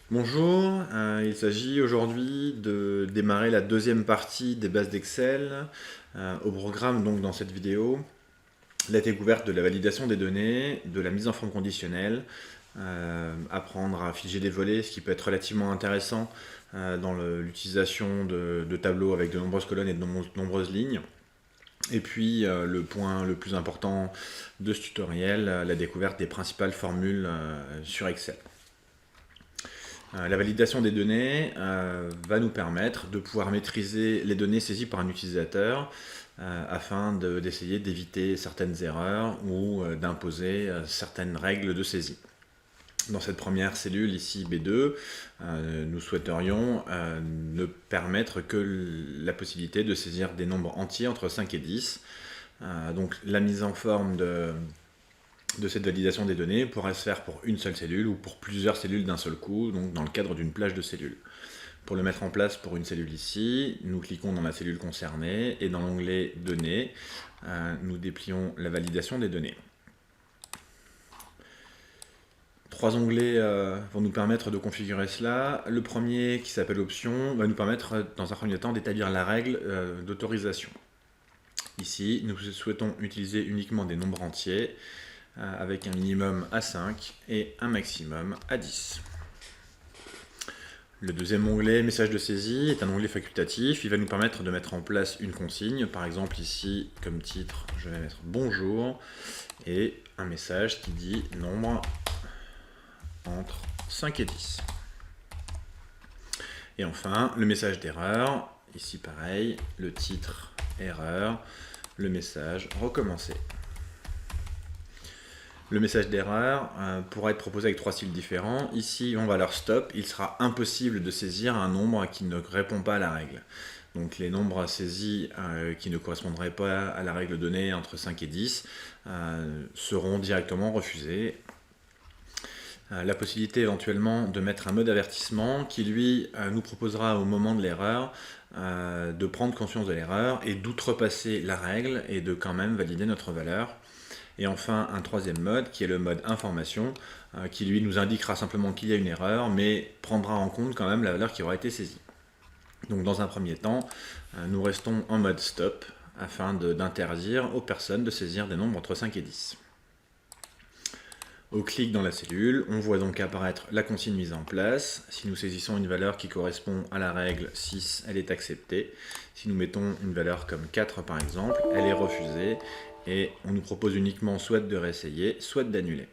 Bonjour, il s'agit aujourd'hui de démarrer la deuxième partie des bases d'Excel. Au programme, donc dans cette vidéo, la découverte de la validation des données, de la mise en forme conditionnelle, apprendre à figer des volets, ce qui peut être relativement intéressant dans l'utilisation de tableaux avec de nombreuses colonnes et de nombreuses lignes. Et puis le point le plus important de ce tutoriel, la découverte des principales formules sur Excel. La validation des données va nous permettre de pouvoir maîtriser les données saisies par un utilisateur afin d'essayer d'éviter certaines erreurs ou d'imposer certaines règles de saisie. Dans cette première cellule, ici B2, nous souhaiterions ne permettre que la possibilité de saisir des nombres entiers entre 5 et 10. Donc la mise en forme de cette validation des données pourrait se faire pour une seule cellule ou pour plusieurs cellules d'un seul coup, donc dans le cadre d'une plage de cellules. Pour le mettre en place pour une cellule ici, nous cliquons dans la cellule concernée et dans l'onglet Données, nous déplions la validation des données. Trois onglets vont nous permettre de configurer cela. Le premier, qui s'appelle Options, va nous permettre dans un premier temps d'établir la règle d'autorisation. Ici, nous souhaitons utiliser uniquement des nombres entiers, avec un minimum à 5 et un maximum à 10. Le deuxième onglet, message de saisie, est un onglet facultatif. Il va nous permettre de mettre en place une consigne. Par exemple, ici, comme titre, je vais mettre bonjour et un message qui dit nombre entre 5 et 10. Et enfin, le message d'erreur. Ici, pareil, le titre erreur, le message recommencer. Le message d'erreur pourra être proposé avec trois styles différents. Ici, on va leur stop. Il sera impossible de saisir un nombre qui ne répond pas à la règle. Donc les nombres saisis qui ne correspondraient pas à la règle donnée entre 5 et 10 seront directement refusés. La possibilité éventuellement de mettre un mode avertissement qui lui nous proposera au moment de l'erreur de prendre conscience de l'erreur et d'outrepasser la règle et de quand même valider notre valeur. Et enfin, un troisième mode, qui est le mode information, qui lui nous indiquera simplement qu'il y a une erreur, mais prendra en compte quand même la valeur qui aura été saisie. Donc dans un premier temps, nous restons en mode stop, afin d'interdire aux personnes de saisir des nombres entre 5 et 10. Au clic dans la cellule, on voit donc apparaître la consigne mise en place. Si nous saisissons une valeur qui correspond à la règle 6, elle est acceptée. Si nous mettons une valeur comme 4 par exemple, elle est refusée. Et on nous propose uniquement soit de réessayer, soit d'annuler.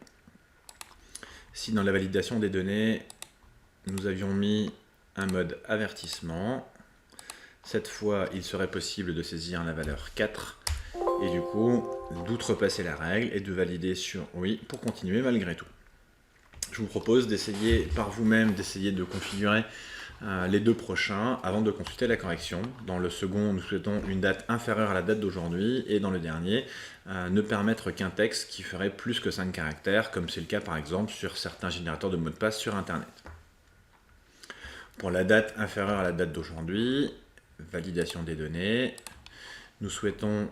Si dans la validation des données, nous avions mis un mode avertissement, cette fois, il serait possible de saisir la valeur 4 et du coup, d'outrepasser la règle et de valider sur oui pour continuer malgré tout. Je vous propose d'essayer par vous-même, d'essayer de configurer les deux prochains avant de consulter la correction. Dans le second, nous souhaitons une date inférieure à la date d'aujourd'hui et dans le dernier, ne permettre qu'un texte qui ferait plus que 5 caractères, comme c'est le cas par exemple sur certains générateurs de mots de passe sur Internet. Pour la date inférieure à la date d'aujourd'hui, validation des données, nous souhaitons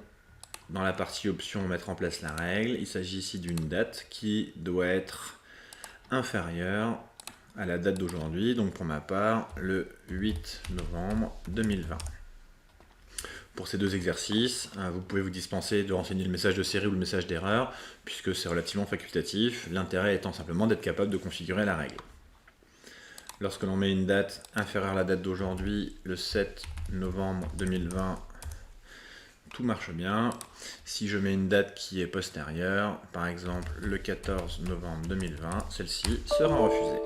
dans la partie options mettre en place la règle. Il s'agit ici d'une date qui doit être inférieure à la date d'aujourd'hui, donc pour ma part, le 8 novembre 2020. Pour ces deux exercices, vous pouvez vous dispenser de renseigner le message de série ou le message d'erreur, puisque c'est relativement facultatif, l'intérêt étant simplement d'être capable de configurer la règle. Lorsque l'on met une date inférieure à la date d'aujourd'hui, le 7 novembre 2020, tout marche bien. Si je mets une date qui est postérieure, par exemple le 14 novembre 2020, celle-ci sera refusée.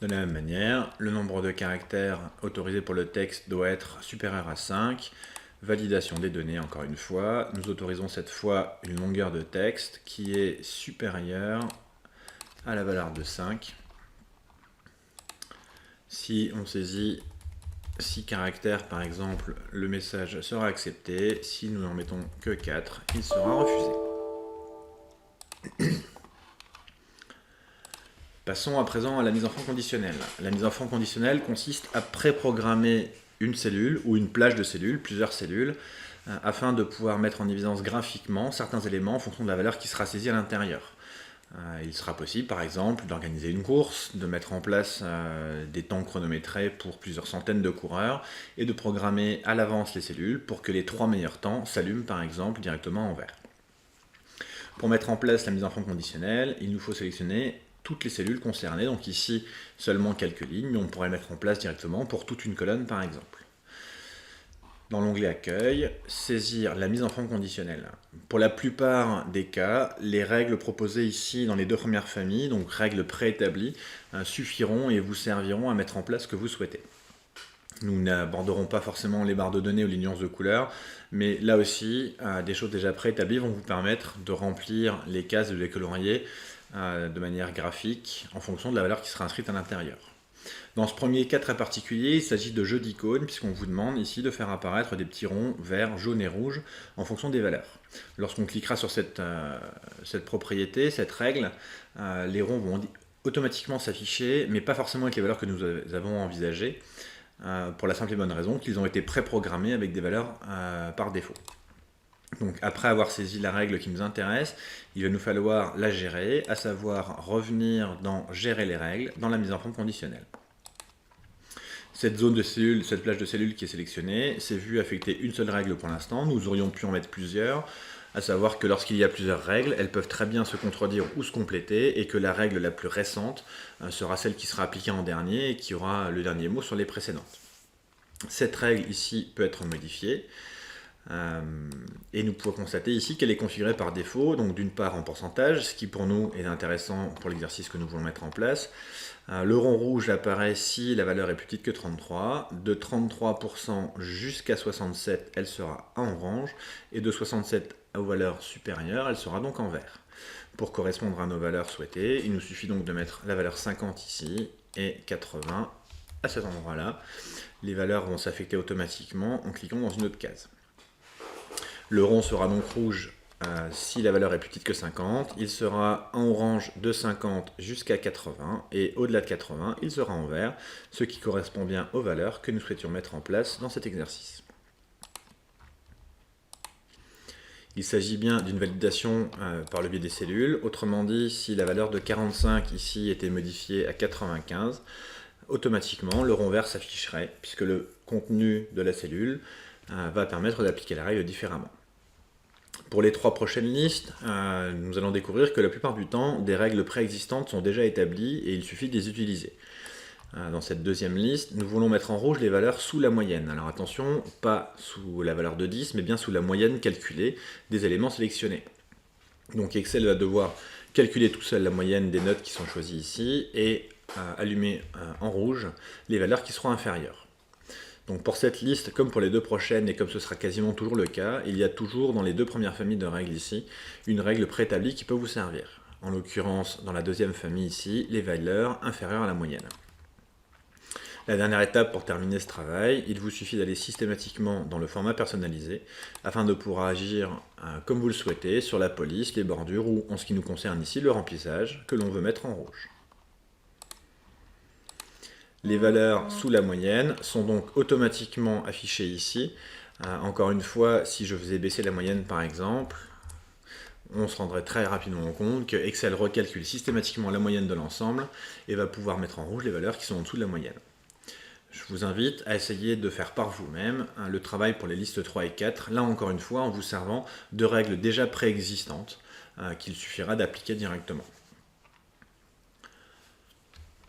De la même manière, le nombre de caractères autorisés pour le texte doit être supérieur à 5. Validation des données, encore une fois. Nous autorisons cette fois une longueur de texte qui est supérieure à la valeur de 5. Si on saisit 6 caractères, par exemple, le message sera accepté. Si nous n'en mettons que 4, il sera refusé. Passons à présent à la mise en forme conditionnelle. La mise en forme conditionnelle consiste à préprogrammer une cellule ou une plage de cellules, plusieurs cellules, afin de pouvoir mettre en évidence graphiquement certains éléments en fonction de la valeur qui sera saisie à l'intérieur. Il sera possible, par exemple, d'organiser une course, de mettre en place des temps chronométrés pour plusieurs centaines de coureurs et de programmer à l'avance les cellules pour que les 3 meilleurs temps s'allument, par exemple, directement en vert. Pour mettre en place la mise en forme conditionnelle, il nous faut sélectionner toutes les cellules concernées. Donc ici, seulement quelques lignes, mais on pourrait le mettre en place directement pour toute une colonne, par exemple. Dans l'onglet Accueil, saisir la mise en forme conditionnelle. Pour la plupart des cas, les règles proposées ici dans les 2 premières familles, donc règles préétablies, suffiront et vous serviront à mettre en place ce que vous souhaitez. Nous n'aborderons pas forcément les barres de données ou les nuances de couleurs, mais là aussi, des choses déjà préétablies vont vous permettre de remplir les cases de les colorier de manière graphique en fonction de la valeur qui sera inscrite à l'intérieur. Dans ce premier cas très particulier, il s'agit de jeux d'icônes, puisqu'on vous demande ici de faire apparaître des petits ronds verts, jaunes et rouges en fonction des valeurs. Lorsqu'on cliquera sur cette propriété, cette règle, les ronds vont automatiquement s'afficher, mais pas forcément avec les valeurs que nous avons envisagées, pour la simple et bonne raison qu'ils ont été préprogrammés avec des valeurs par défaut. Donc après avoir saisi la règle qui nous intéresse, il va nous falloir la gérer, à savoir revenir dans Gérer les règles, dans la mise en forme conditionnelle. Cette zone de cellules, cette plage de cellules qui est sélectionnée, c'est vu affecter une seule règle pour l'instant. Nous aurions pu en mettre plusieurs, à savoir que lorsqu'il y a plusieurs règles, elles peuvent très bien se contredire ou se compléter, et que la règle la plus récente sera celle qui sera appliquée en dernier et qui aura le dernier mot sur les précédentes. Cette règle ici peut être modifiée. Et nous pouvons constater ici qu'elle est configurée par défaut, donc d'une part en pourcentage, ce qui pour nous est intéressant pour l'exercice que nous voulons mettre en place. Le rond rouge apparaît si la valeur est plus petite que 33, de 33% jusqu'à 67, elle sera en orange, et de 67 aux valeurs supérieures, elle sera donc en vert. Pour correspondre à nos valeurs souhaitées, il nous suffit donc de mettre la valeur 50 ici, et 80 à cet endroit-là. Les valeurs vont s'affecter automatiquement en cliquant dans une autre case. Le rond sera donc rouge si la valeur est plus petite que 50, il sera en orange de 50 jusqu'à 80, et au-delà de 80, il sera en vert, ce qui correspond bien aux valeurs que nous souhaitions mettre en place dans cet exercice. Il s'agit bien d'une validation par le biais des cellules, autrement dit, si la valeur de 45 ici était modifiée à 95, automatiquement le rond vert s'afficherait, puisque le contenu de la cellule va permettre d'appliquer la règle différemment. Pour les 3 prochaines listes, nous allons découvrir que la plupart du temps, des règles préexistantes sont déjà établies et il suffit de les utiliser. Dans cette deuxième liste, nous voulons mettre en rouge les valeurs sous la moyenne. Alors attention, pas sous la valeur de 10, mais bien sous la moyenne calculée des éléments sélectionnés. Donc Excel va devoir calculer tout seul la moyenne des notes qui sont choisies ici et allumer en rouge les valeurs qui seront inférieures. Donc pour cette liste, comme pour les 2 prochaines, et comme ce sera quasiment toujours le cas, il y a toujours dans les 2 premières familles de règles ici, une règle préétablie qui peut vous servir. En l'occurrence, dans la deuxième famille ici, les valeurs inférieures à la moyenne. La dernière étape pour terminer ce travail, il vous suffit d'aller systématiquement dans le format personnalisé, afin de pouvoir agir comme vous le souhaitez sur la police, les bordures, ou en ce qui nous concerne ici, le remplissage, que l'on veut mettre en rouge. Les valeurs sous la moyenne sont donc automatiquement affichées ici. Encore une fois, si je faisais baisser la moyenne par exemple, on se rendrait très rapidement compte que Excel recalcule systématiquement la moyenne de l'ensemble et va pouvoir mettre en rouge les valeurs qui sont en dessous de la moyenne. Je vous invite à essayer de faire par vous-même le travail pour les listes 3 et 4, là encore une fois en vous servant de règles déjà préexistantes qu'il suffira d'appliquer directement.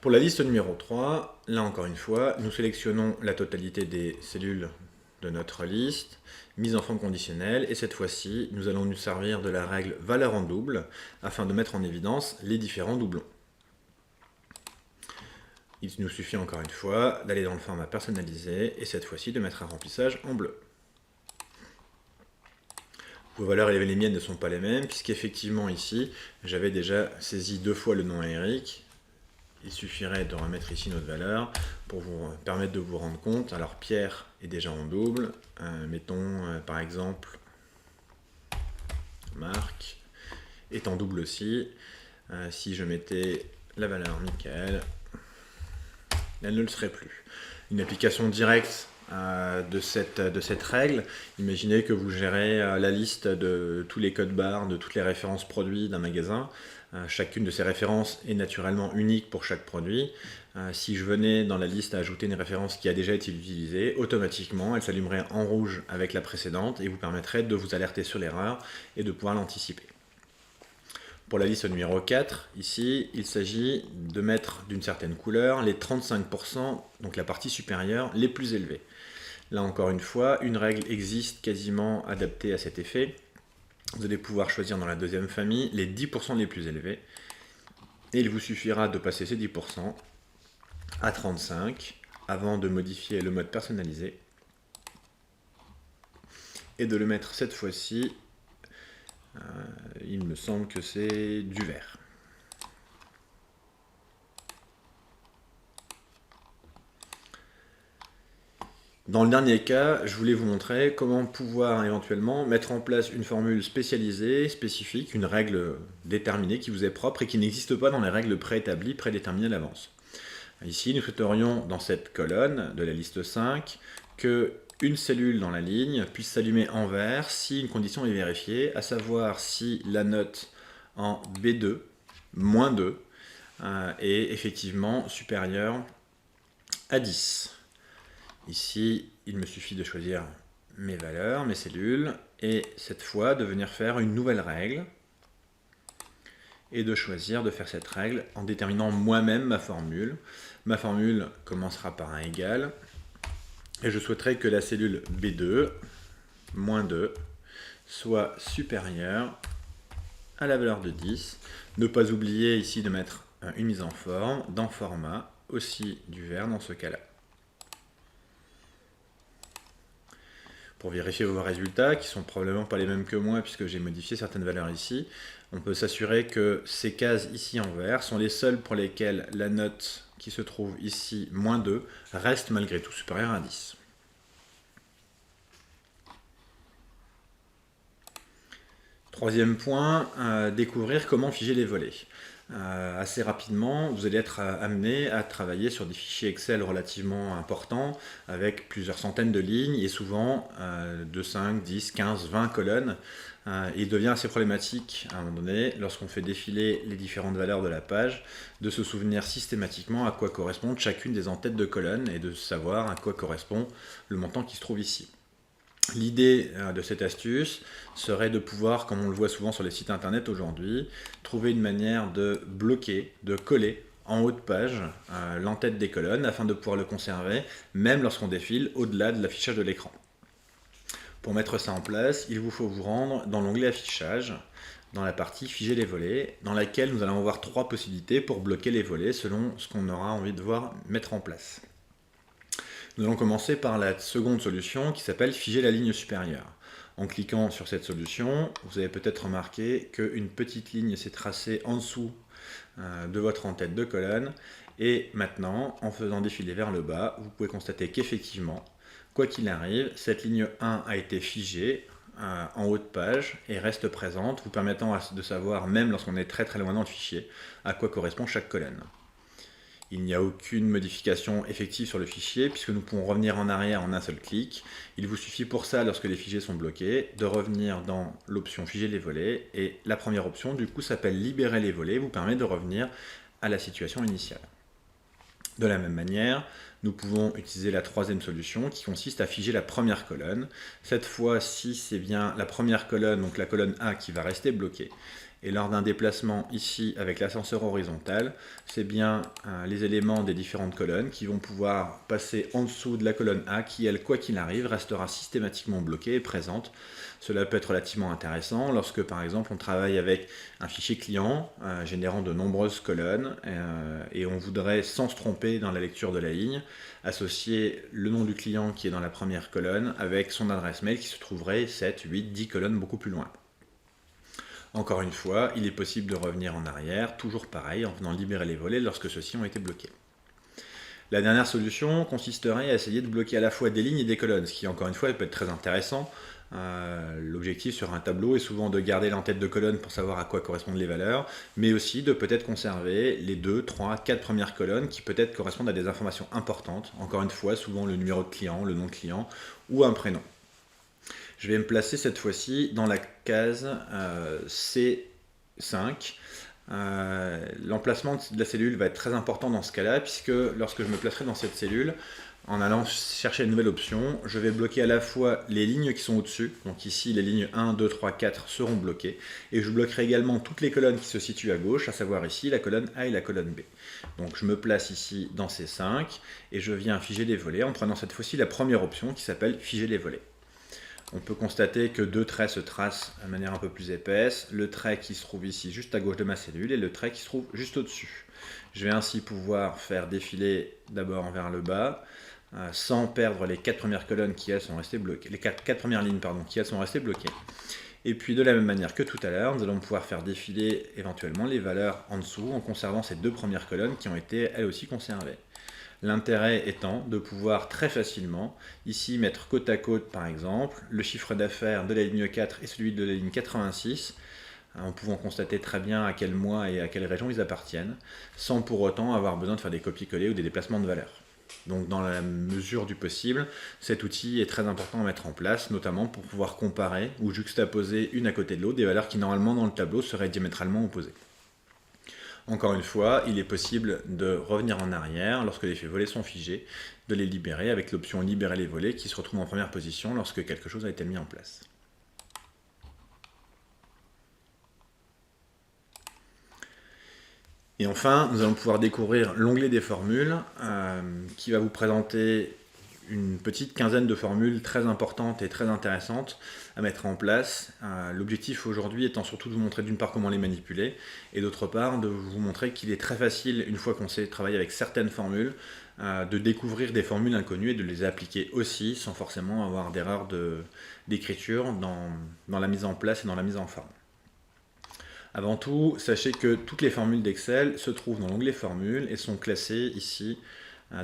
Pour la liste numéro 3, là encore une fois, nous sélectionnons la totalité des cellules de notre liste, mise en forme conditionnelle, et cette fois-ci, nous allons nous servir de la règle valeur en double afin de mettre en évidence les différents doublons. Il nous suffit encore une fois d'aller dans le format personnalisé et cette fois-ci de mettre un remplissage en bleu. Vos valeurs et les miennes ne sont pas les mêmes puisqu'effectivement ici, j'avais déjà saisi 2 fois le nom Eric. Il suffirait de remettre ici notre valeur pour vous permettre de vous rendre compte. Alors Pierre est déjà en double. Mettons par exemple Marc est en double aussi. Si je mettais la valeur Michael, elle ne le serait plus. Une application directe de cette règle, imaginez que vous gérez la liste de tous les codes barres, de toutes les références produits d'un magasin. Chacune de ces références est naturellement unique pour chaque produit. Si je venais dans la liste à ajouter une référence qui a déjà été utilisée, automatiquement elle s'allumerait en rouge avec la précédente et vous permettrait de vous alerter sur l'erreur et de pouvoir l'anticiper. Pour la liste numéro 4, ici, il s'agit de mettre d'une certaine couleur les 35%, donc la partie supérieure, les plus élevés. Là encore une fois, une règle existe quasiment adaptée à cet effet. Vous allez pouvoir choisir dans la deuxième famille les 10% les plus élevés. Et il vous suffira de passer ces 10% à 35 avant de modifier le mode personnalisé. Et de le mettre cette fois-ci, il me semble que c'est du vert. Dans le dernier cas, je voulais vous montrer comment pouvoir éventuellement mettre en place une formule spécialisée, spécifique, une règle déterminée qui vous est propre et qui n'existe pas dans les règles préétablies, prédéterminées à l'avance. Ici, nous souhaiterions, dans cette colonne de la liste 5, que une cellule dans la ligne puisse s'allumer en vert si une condition est vérifiée, à savoir si la note en B2, moins 2, est effectivement supérieure à 10. Ici, il me suffit de choisir mes valeurs, mes cellules, et cette fois de venir faire une nouvelle règle, et de choisir de faire cette règle en déterminant moi-même ma formule. Ma formule commencera par un égal, et je souhaiterais que la cellule B2, moins 2, soit supérieure à la valeur de 10. Ne pas oublier ici de mettre une mise en forme, dans format, aussi du vert dans ce cas-là. Pour vérifier vos résultats, qui sont probablement pas les mêmes que moi puisque j'ai modifié certaines valeurs ici, on peut s'assurer que ces cases ici en vert sont les seules pour lesquelles la note qui se trouve ici, moins 2, reste malgré tout supérieure à 10. Troisième point, découvrir comment figer les volets. Assez rapidement, vous allez être amené à travailler sur des fichiers Excel relativement importants avec plusieurs centaines de lignes et souvent de 5, 10, 15, 20 colonnes. Il devient assez problématique à un moment donné, lorsqu'on fait défiler les différentes valeurs de la page, de se souvenir systématiquement à quoi correspond chacune des en-têtes de colonnes et de savoir à quoi correspond le montant qui se trouve ici. L'idée de cette astuce serait de pouvoir, comme on le voit souvent sur les sites internet aujourd'hui, trouver une manière de bloquer, de coller en haut de page l'entête des colonnes afin de pouvoir le conserver même lorsqu'on défile au-delà de l'affichage de l'écran. Pour mettre ça en place, il vous faut vous rendre dans l'onglet affichage, dans la partie figer les volets, dans laquelle nous allons avoir 3 possibilités pour bloquer les volets selon ce qu'on aura envie de voir mettre en place. Nous allons commencer par la seconde solution qui s'appelle figer la ligne supérieure. En cliquant sur cette solution, vous avez peut-être remarqué qu'une petite ligne s'est tracée en dessous de votre en-tête de colonne. Et maintenant, en faisant défiler vers le bas, vous pouvez constater qu'effectivement, quoi qu'il arrive, cette ligne 1 a été figée en haut de page et reste présente, vous permettant de savoir, même lorsqu'on est très loin dans le fichier, à quoi correspond chaque colonne. Il n'y a aucune modification effective sur le fichier puisque nous pouvons revenir en arrière en un seul clic. Il vous suffit pour ça, lorsque les fichiers sont bloqués, de revenir dans l'option figer les volets et la première option du coup s'appelle libérer les volets, vous permet de revenir à la situation initiale. De la même manière, nous pouvons utiliser la troisième solution qui consiste à figer la première colonne. Cette fois-ci, c'est bien la première colonne, donc la colonne A qui va rester bloquée. Et lors d'un déplacement ici avec l'ascenseur horizontal, c'est bien les éléments des différentes colonnes qui vont pouvoir passer en dessous de la colonne A qui, elle, quoi qu'il arrive, restera systématiquement bloquée et présente. Cela peut être relativement intéressant lorsque, par exemple, on travaille avec un fichier client générant de nombreuses colonnes et on voudrait, sans se tromper dans la lecture de la ligne, associer le nom du client qui est dans la première colonne avec son adresse mail qui se trouverait 7, 8, 10 colonnes beaucoup plus loin. Encore une fois, il est possible de revenir en arrière, toujours pareil, en venant libérer les volets lorsque ceux-ci ont été bloqués. La dernière solution consisterait à essayer de bloquer à la fois des lignes et des colonnes, ce qui, encore une fois, peut être très intéressant. L'objectif sur un tableau est souvent de garder l'entête de colonne pour savoir à quoi correspondent les valeurs, mais aussi de peut-être conserver les 2, 3, 4 premières colonnes qui peut-être correspondent à des informations importantes, encore une fois, souvent le numéro de client, le nom de client ou un prénom. Je vais me placer cette fois-ci dans la case C5 L'emplacement de la cellule va être très important dans ce cas-là, puisque lorsque je me placerai dans cette cellule, en allant chercher une nouvelle option, je vais bloquer à la fois les lignes qui sont au-dessus, donc ici les lignes 1, 2, 3, 4 seront bloquées, et je bloquerai également toutes les colonnes qui se situent à gauche, à savoir ici la colonne A et la colonne B. Donc je me place ici dans ces 5, et je viens figer les volets en prenant cette fois-ci la première option qui s'appelle figer les volets. On peut constater que deux traits se tracent de manière un peu plus épaisse, le trait qui se trouve ici juste à gauche de ma cellule et le trait qui se trouve juste au-dessus. Je vais ainsi pouvoir faire défiler d'abord vers le bas, sans perdre les 4 premières colonnes qui elles sont restées bloquées, les 4 premières lignes pardon, qui elles sont restées bloquées. Et puis de la même manière que tout à l'heure, nous allons pouvoir faire défiler éventuellement les valeurs en dessous en conservant ces 2 premières colonnes qui ont été elles aussi conservées. L'intérêt étant de pouvoir très facilement, ici mettre côte à côte par exemple, le chiffre d'affaires de la ligne 4 et celui de la ligne 86, en pouvant constater très bien à quel mois et à quelle région ils appartiennent, sans pour autant avoir besoin de faire des copier-coller ou des déplacements de valeurs. Donc dans la mesure du possible, cet outil est très important à mettre en place, notamment pour pouvoir comparer ou juxtaposer une à côté de l'autre des valeurs qui normalement dans le tableau seraient diamétralement opposées. Encore une fois, il est possible de revenir en arrière lorsque les volets sont figés, de les libérer avec l'option libérer les volets qui se retrouve en première position lorsque quelque chose a été mis en place. Et enfin, nous allons pouvoir découvrir l'onglet des formules qui va vous présenter une petite quinzaine de formules très importantes et très intéressantes à mettre en place. L'objectif aujourd'hui étant surtout de vous montrer d'une part comment les manipuler et d'autre part de vous montrer qu'il est très facile, une fois qu'on sait travailler avec certaines formules, de découvrir des formules inconnues et de les appliquer aussi sans forcément avoir d'erreur d'écriture dans la mise en place et dans la mise en forme. Avant tout, sachez que toutes les formules d'Excel se trouvent dans l'onglet Formules et sont classées ici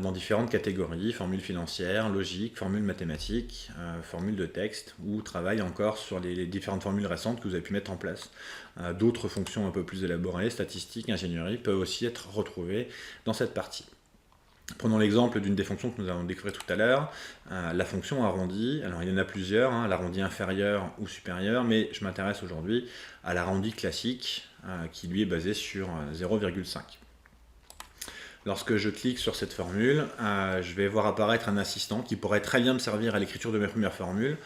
dans différentes catégories, formules financières, logiques, formules mathématiques, formules de texte, ou travaillent encore sur les différentes formules récentes que vous avez pu mettre en place. D'autres fonctions un peu plus élaborées, statistiques, ingénierie, peuvent aussi être retrouvées dans cette partie. Prenons l'exemple d'une des fonctions que nous allons découvrir tout à l'heure, la fonction arrondi. Alors il y en a plusieurs, l'arrondi inférieur ou supérieur, mais je m'intéresse aujourd'hui à l'arrondi classique, qui lui est basé sur 0,5. Lorsque je clique sur cette formule, je vais voir apparaître un assistant qui pourrait très bien me servir à l'écriture de mes premières formules,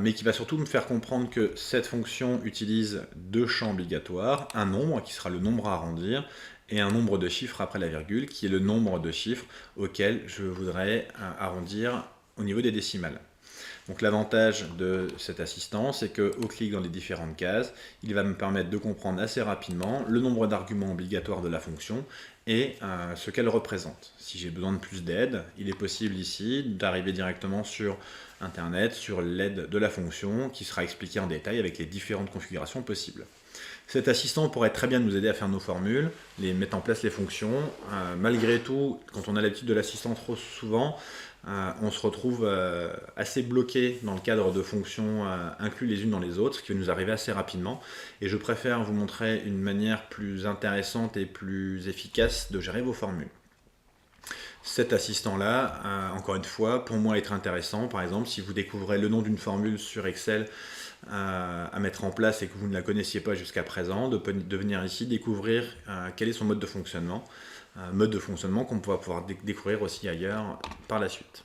mais qui va surtout me faire comprendre que cette fonction utilise 2 champs obligatoires, un nombre qui sera le nombre à arrondir, et un nombre de chiffres après la virgule, qui est le nombre de chiffres auxquels je voudrais arrondir au niveau des décimales. Donc l'avantage de cet assistant, c'est qu'au clic dans les différentes cases, il va me permettre de comprendre assez rapidement le nombre d'arguments obligatoires de la fonction et ce qu'elle représente. Si j'ai besoin de plus d'aide, il est possible ici d'arriver directement sur Internet, sur l'aide de la fonction, qui sera expliquée en détail avec les différentes configurations possibles. Cet assistant pourrait très bien nous aider à faire nos formules, mettre en place les fonctions. Malgré tout, quand on a l'habitude de l'assistant trop souvent, on se retrouve assez bloqué dans le cadre de fonctions incluses les unes dans les autres, ce qui va nous arriver assez rapidement. Et je préfère vous montrer une manière plus intéressante et plus efficace de gérer vos formules. Cet assistant-là, encore une fois, pour moi être intéressant. Par exemple, si vous découvrez le nom d'une formule sur Excel à mettre en place et que vous ne la connaissiez pas jusqu'à présent, de venir ici découvrir quel est son mode de fonctionnement. Mode de fonctionnement qu'on va pouvoir découvrir aussi ailleurs par la suite.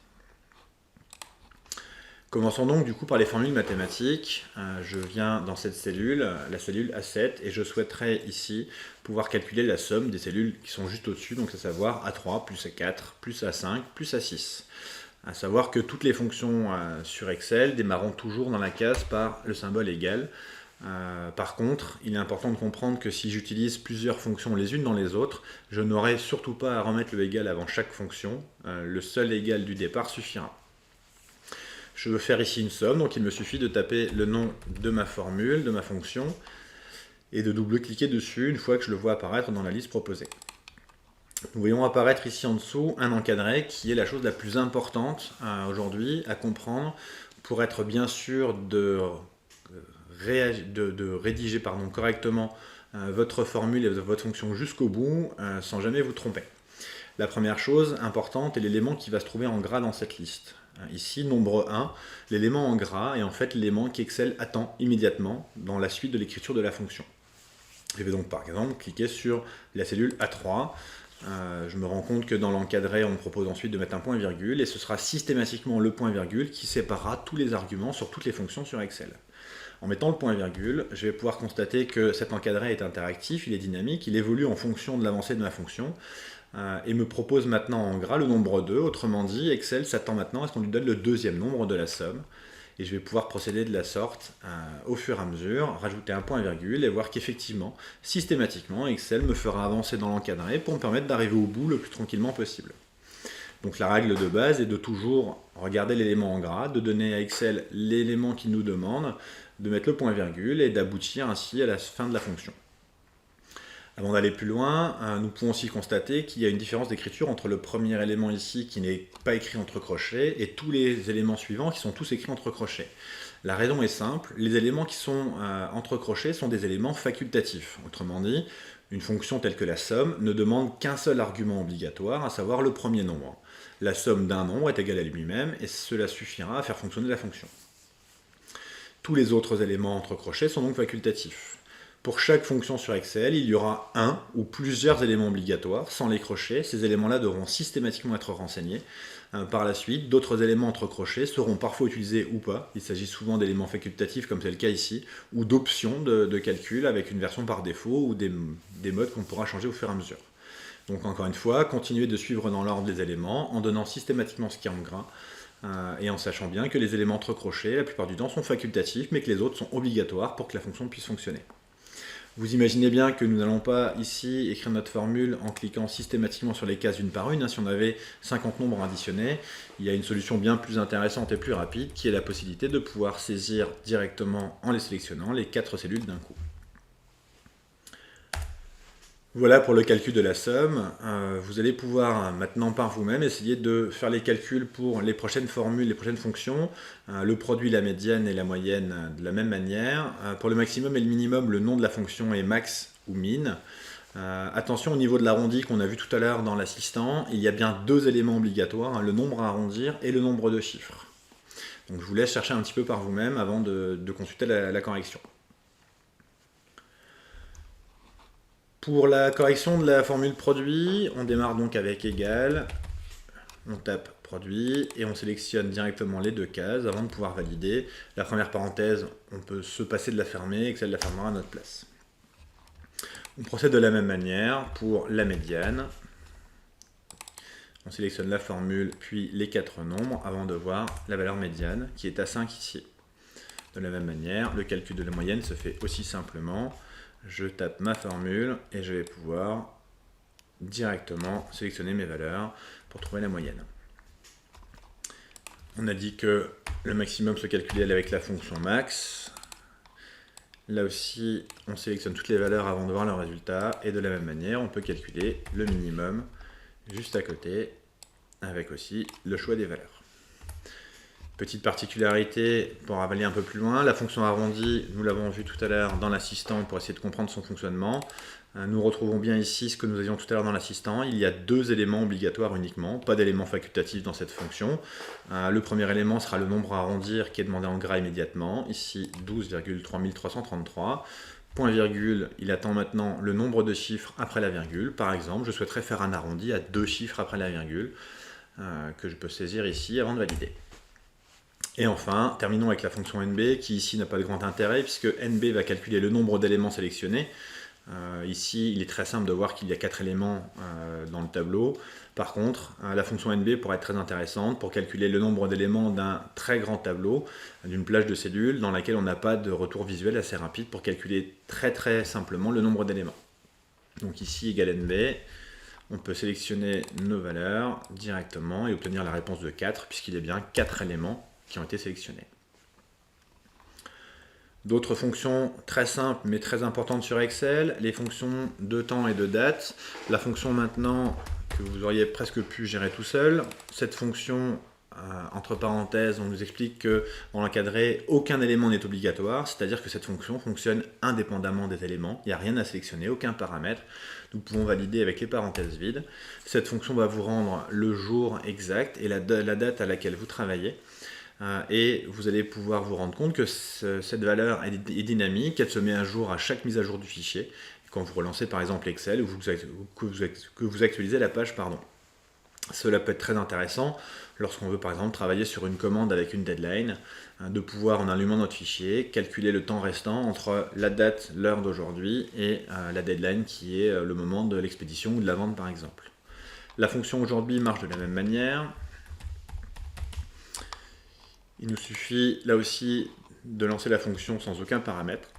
Commençons donc du coup par les formules mathématiques. Je viens dans cette cellule, la cellule A7, et je souhaiterais ici pouvoir calculer la somme des cellules qui sont juste au-dessus, donc à savoir A3 plus A4 plus A5 plus A6. À savoir que toutes les fonctions sur Excel démarrent toujours dans la case par le symbole égal. Par contre, il est important de comprendre que si j'utilise plusieurs fonctions les unes dans les autres, je n'aurai surtout pas à remettre le égal avant chaque fonction. Le seul égal du départ suffira. Je veux faire ici une somme, donc il me suffit de taper le nom de ma formule, de ma fonction, et de double-cliquer dessus une fois que je le vois apparaître dans la liste proposée. Nous voyons apparaître ici en dessous un encadré qui est la chose la plus importante aujourd'hui à comprendre pour être bien sûr de rédiger correctement votre formule et votre fonction jusqu'au bout sans jamais vous tromper. La première chose importante est l'élément qui va se trouver en gras dans cette liste. Ici, nombre 1, l'élément en gras est en fait l'élément qu'Excel attend immédiatement dans la suite de l'écriture de la fonction. Je vais donc par exemple cliquer sur la cellule A3. Je me rends compte que dans l'encadré, on me propose ensuite de mettre un point virgule et ce sera systématiquement le point virgule qui séparera tous les arguments sur toutes les fonctions sur Excel. En mettant le point virgule, je vais pouvoir constater que cet encadré est interactif, il est dynamique, il évolue en fonction de l'avancée de ma fonction et me propose maintenant en gras le nombre 2. Autrement dit, Excel s'attend maintenant à ce qu'on lui donne le deuxième nombre de la somme. Et je vais pouvoir procéder de la sorte au fur et à mesure, rajouter un point virgule et voir qu'effectivement, systématiquement, Excel me fera avancer dans l'encadré pour me permettre d'arriver au bout le plus tranquillement possible. Donc la règle de base est de toujours regarder l'élément en gras, de donner à Excel l'élément qu'il nous demande, de mettre le point virgule et d'aboutir ainsi à la fin de la fonction. Avant d'aller plus loin, nous pouvons aussi constater qu'il y a une différence d'écriture entre le premier élément ici qui n'est pas écrit entre crochets et tous les éléments suivants qui sont tous écrits entre crochets. La raison est simple, les éléments qui sont entre crochets sont des éléments facultatifs. Autrement dit, une fonction telle que la somme ne demande qu'un seul argument obligatoire, à savoir le premier nombre. La somme d'un nombre est égale à lui-même et cela suffira à faire fonctionner la fonction. Tous les autres éléments entre crochets sont donc facultatifs. Pour chaque fonction sur Excel, il y aura un ou plusieurs éléments obligatoires. Sans les crochets, ces éléments-là devront systématiquement être renseignés. Par la suite, d'autres éléments entre crochets seront parfois utilisés ou pas. Il s'agit souvent d'éléments facultatifs, comme c'est le cas ici, ou d'options de calcul avec une version par défaut ou des modes qu'on pourra changer au fur et à mesure. Donc encore une fois, continuez de suivre dans l'ordre des éléments en donnant systématiquement ce qui est en gras et en sachant bien que les éléments entre crochets, la plupart du temps, sont facultatifs, mais que les autres sont obligatoires pour que la fonction puisse fonctionner. Vous imaginez bien que nous n'allons pas ici écrire notre formule en cliquant systématiquement sur les cases une par une. Si on avait 50 nombres additionnés, il y a une solution bien plus intéressante et plus rapide qui est la possibilité de pouvoir saisir directement en les sélectionnant les 4 cellules d'un coup. Voilà pour le calcul de la somme. Vous allez pouvoir maintenant par vous-même essayer de faire les calculs pour les prochaines formules, les prochaines fonctions, le produit, la médiane et la moyenne de la même manière. Pour le maximum et le minimum, le nom de la fonction est max ou min. Attention au niveau de l'arrondi qu'on a vu tout à l'heure dans l'assistant, il y a bien 2 éléments obligatoires, le nombre à arrondir et le nombre de chiffres. Donc je vous laisse chercher un petit peu par vous-même avant de consulter la correction. Pour la correction de la formule produit, on démarre donc avec égal, on tape produit et on sélectionne directement les 2 cases avant de pouvoir valider. La première parenthèse, on peut se passer de la fermer et que celle la fermera à notre place. On procède de la même manière pour la médiane. On sélectionne la formule puis les 4 nombres avant de voir la valeur médiane qui est à 5 ici. De la même manière, le calcul de la moyenne se fait aussi simplement. Je tape ma formule et je vais pouvoir directement sélectionner mes valeurs pour trouver la moyenne. On a dit que le maximum se calculait avec la fonction max. Là aussi, on sélectionne toutes les valeurs avant de voir le résultat. Et de la même manière, on peut calculer le minimum juste à côté avec aussi le choix des valeurs. Petite particularité pour aller un peu plus loin, la fonction arrondie, nous l'avons vu tout à l'heure dans l'assistant pour essayer de comprendre son fonctionnement. Nous retrouvons bien ici ce que nous avions tout à l'heure dans l'assistant. Il y a 2 éléments obligatoires uniquement, pas d'éléments facultatifs dans cette fonction. Le premier élément sera le nombre à arrondir qui est demandé en gras immédiatement, ici 12,3333. Point virgule, il attend maintenant le nombre de chiffres après la virgule. Par exemple, je souhaiterais faire un arrondi à 2 chiffres après la virgule, que je peux saisir ici avant de valider. Et enfin, terminons avec la fonction NB qui ici n'a pas de grand intérêt puisque NB va calculer le nombre d'éléments sélectionnés. Ici, il est très simple de voir qu'il y a 4 éléments dans le tableau. Par contre, la fonction NB pourrait être très intéressante pour calculer le nombre d'éléments d'un très grand tableau, d'une plage de cellules dans laquelle on n'a pas de retour visuel assez rapide pour calculer très simplement le nombre d'éléments. Donc ici, égale NB. On peut sélectionner nos valeurs directement et obtenir la réponse de 4 puisqu'il y a bien 4 éléments qui ont été sélectionnés. D'autres fonctions très simples mais très importantes sur Excel, les fonctions de temps et de date. La fonction maintenant que vous auriez presque pu gérer tout seul. Cette fonction, entre parenthèses, on nous explique que dans l'encadré, aucun élément n'est obligatoire, c'est-à-dire que cette fonction fonctionne indépendamment des éléments, il n'y a rien à sélectionner, aucun paramètre. Nous pouvons valider avec les parenthèses vides. Cette fonction va vous rendre le jour exact et la date à laquelle vous travaillez. Et vous allez pouvoir vous rendre compte que cette valeur est dynamique, elle se met à jour à chaque mise à jour du fichier quand vous relancez par exemple Excel ou que vous actualisez la page. Cela peut être très intéressant lorsqu'on veut par exemple travailler sur une commande avec une deadline, de pouvoir en allumant notre fichier calculer le temps restant entre la date, l'heure d'aujourd'hui et la deadline qui est le moment de l'expédition ou de la vente par exemple. La fonction aujourd'hui marche de la même manière. Il nous suffit là aussi de lancer la fonction sans aucun paramètre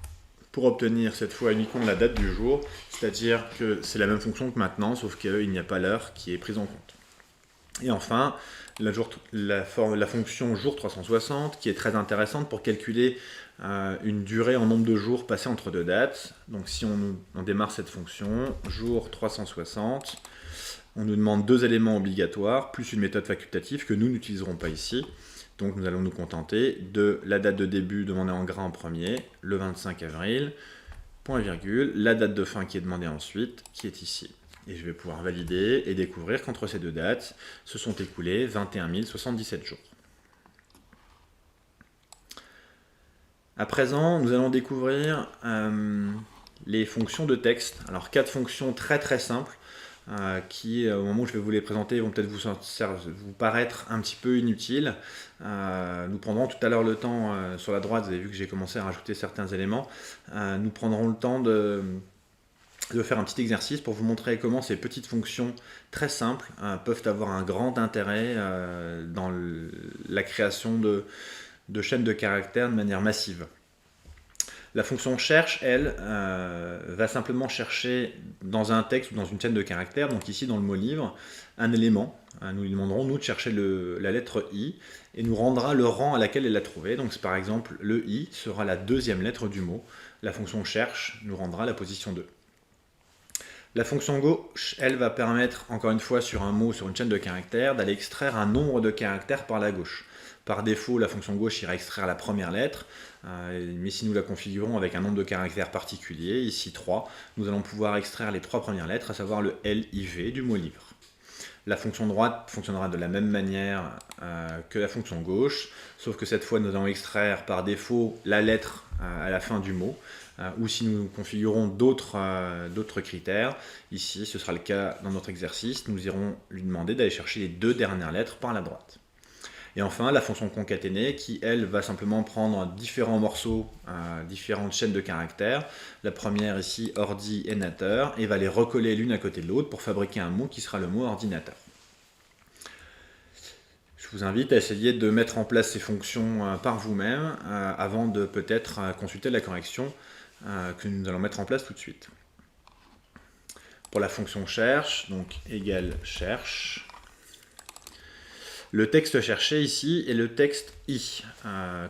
pour obtenir cette fois uniquement la date du jour, c'est-à-dire que c'est la même fonction que maintenant, sauf qu'il n'y a pas l'heure qui est prise en compte. Et enfin, la fonction jour 360 qui est très intéressante pour calculer une durée en nombre de jours passés entre deux dates. Donc si on démarre cette fonction, jour 360, on nous demande deux éléments obligatoires, plus une méthode facultative que nous n'utiliserons pas ici. Donc nous allons nous contenter de la date de début demandée en gras en premier, le 25 avril, point virgule, la date de fin qui est demandée ensuite, qui est ici. Et je vais pouvoir valider et découvrir qu'entre ces deux dates se sont écoulés 21 077 jours. À présent, nous allons découvrir les fonctions de texte. Alors 4 fonctions très très simples qui, au moment où je vais vous les présenter, vont peut-être vous paraître un petit peu inutiles. Nous prendrons tout à l'heure le temps, sur la droite, vous avez vu que j'ai commencé à rajouter certains éléments. Nous prendrons le temps de faire un petit exercice pour vous montrer comment ces petites fonctions très simples peuvent avoir un grand intérêt dans la création de chaînes de caractères de manière massive. La fonction cherche, elle, va simplement chercher dans un texte ou dans une chaîne de caractères, donc ici dans le mot livre, un élément. Nous lui demanderons, nous, de chercher la lettre I et nous rendra le rang à laquelle elle l'a trouvé. Donc par exemple, le I sera la deuxième lettre du mot. La fonction cherche nous rendra la position 2. La fonction gauche, elle, va permettre, encore une fois, sur un mot, sur une chaîne de caractères, d'aller extraire un nombre de caractères par la gauche. Par défaut, la fonction gauche ira extraire la première lettre, mais si nous la configurons avec un nombre de caractères particulier, ici 3, nous allons pouvoir extraire les 3 premières lettres, à savoir le LIV du mot livre. La fonction droite fonctionnera de la même manière que la fonction gauche, sauf que cette fois nous allons extraire par défaut la lettre à la fin du mot, ou si nous configurons d'autres critères, ici ce sera le cas dans notre exercice, nous irons lui demander d'aller chercher les 2 dernières lettres par la droite. Et enfin, la fonction concaténée qui, elle, va simplement prendre différents morceaux, différentes chaînes de caractères. La première ici, ordi et nateur, et va les recoller l'une à côté de l'autre pour fabriquer un mot qui sera le mot ordinateur. Je vous invite à essayer de mettre en place ces fonctions par vous-même avant de peut-être consulter la correction que nous allons mettre en place tout de suite. Pour la fonction cherche, donc égale cherche. Le texte cherché ici est le texte I.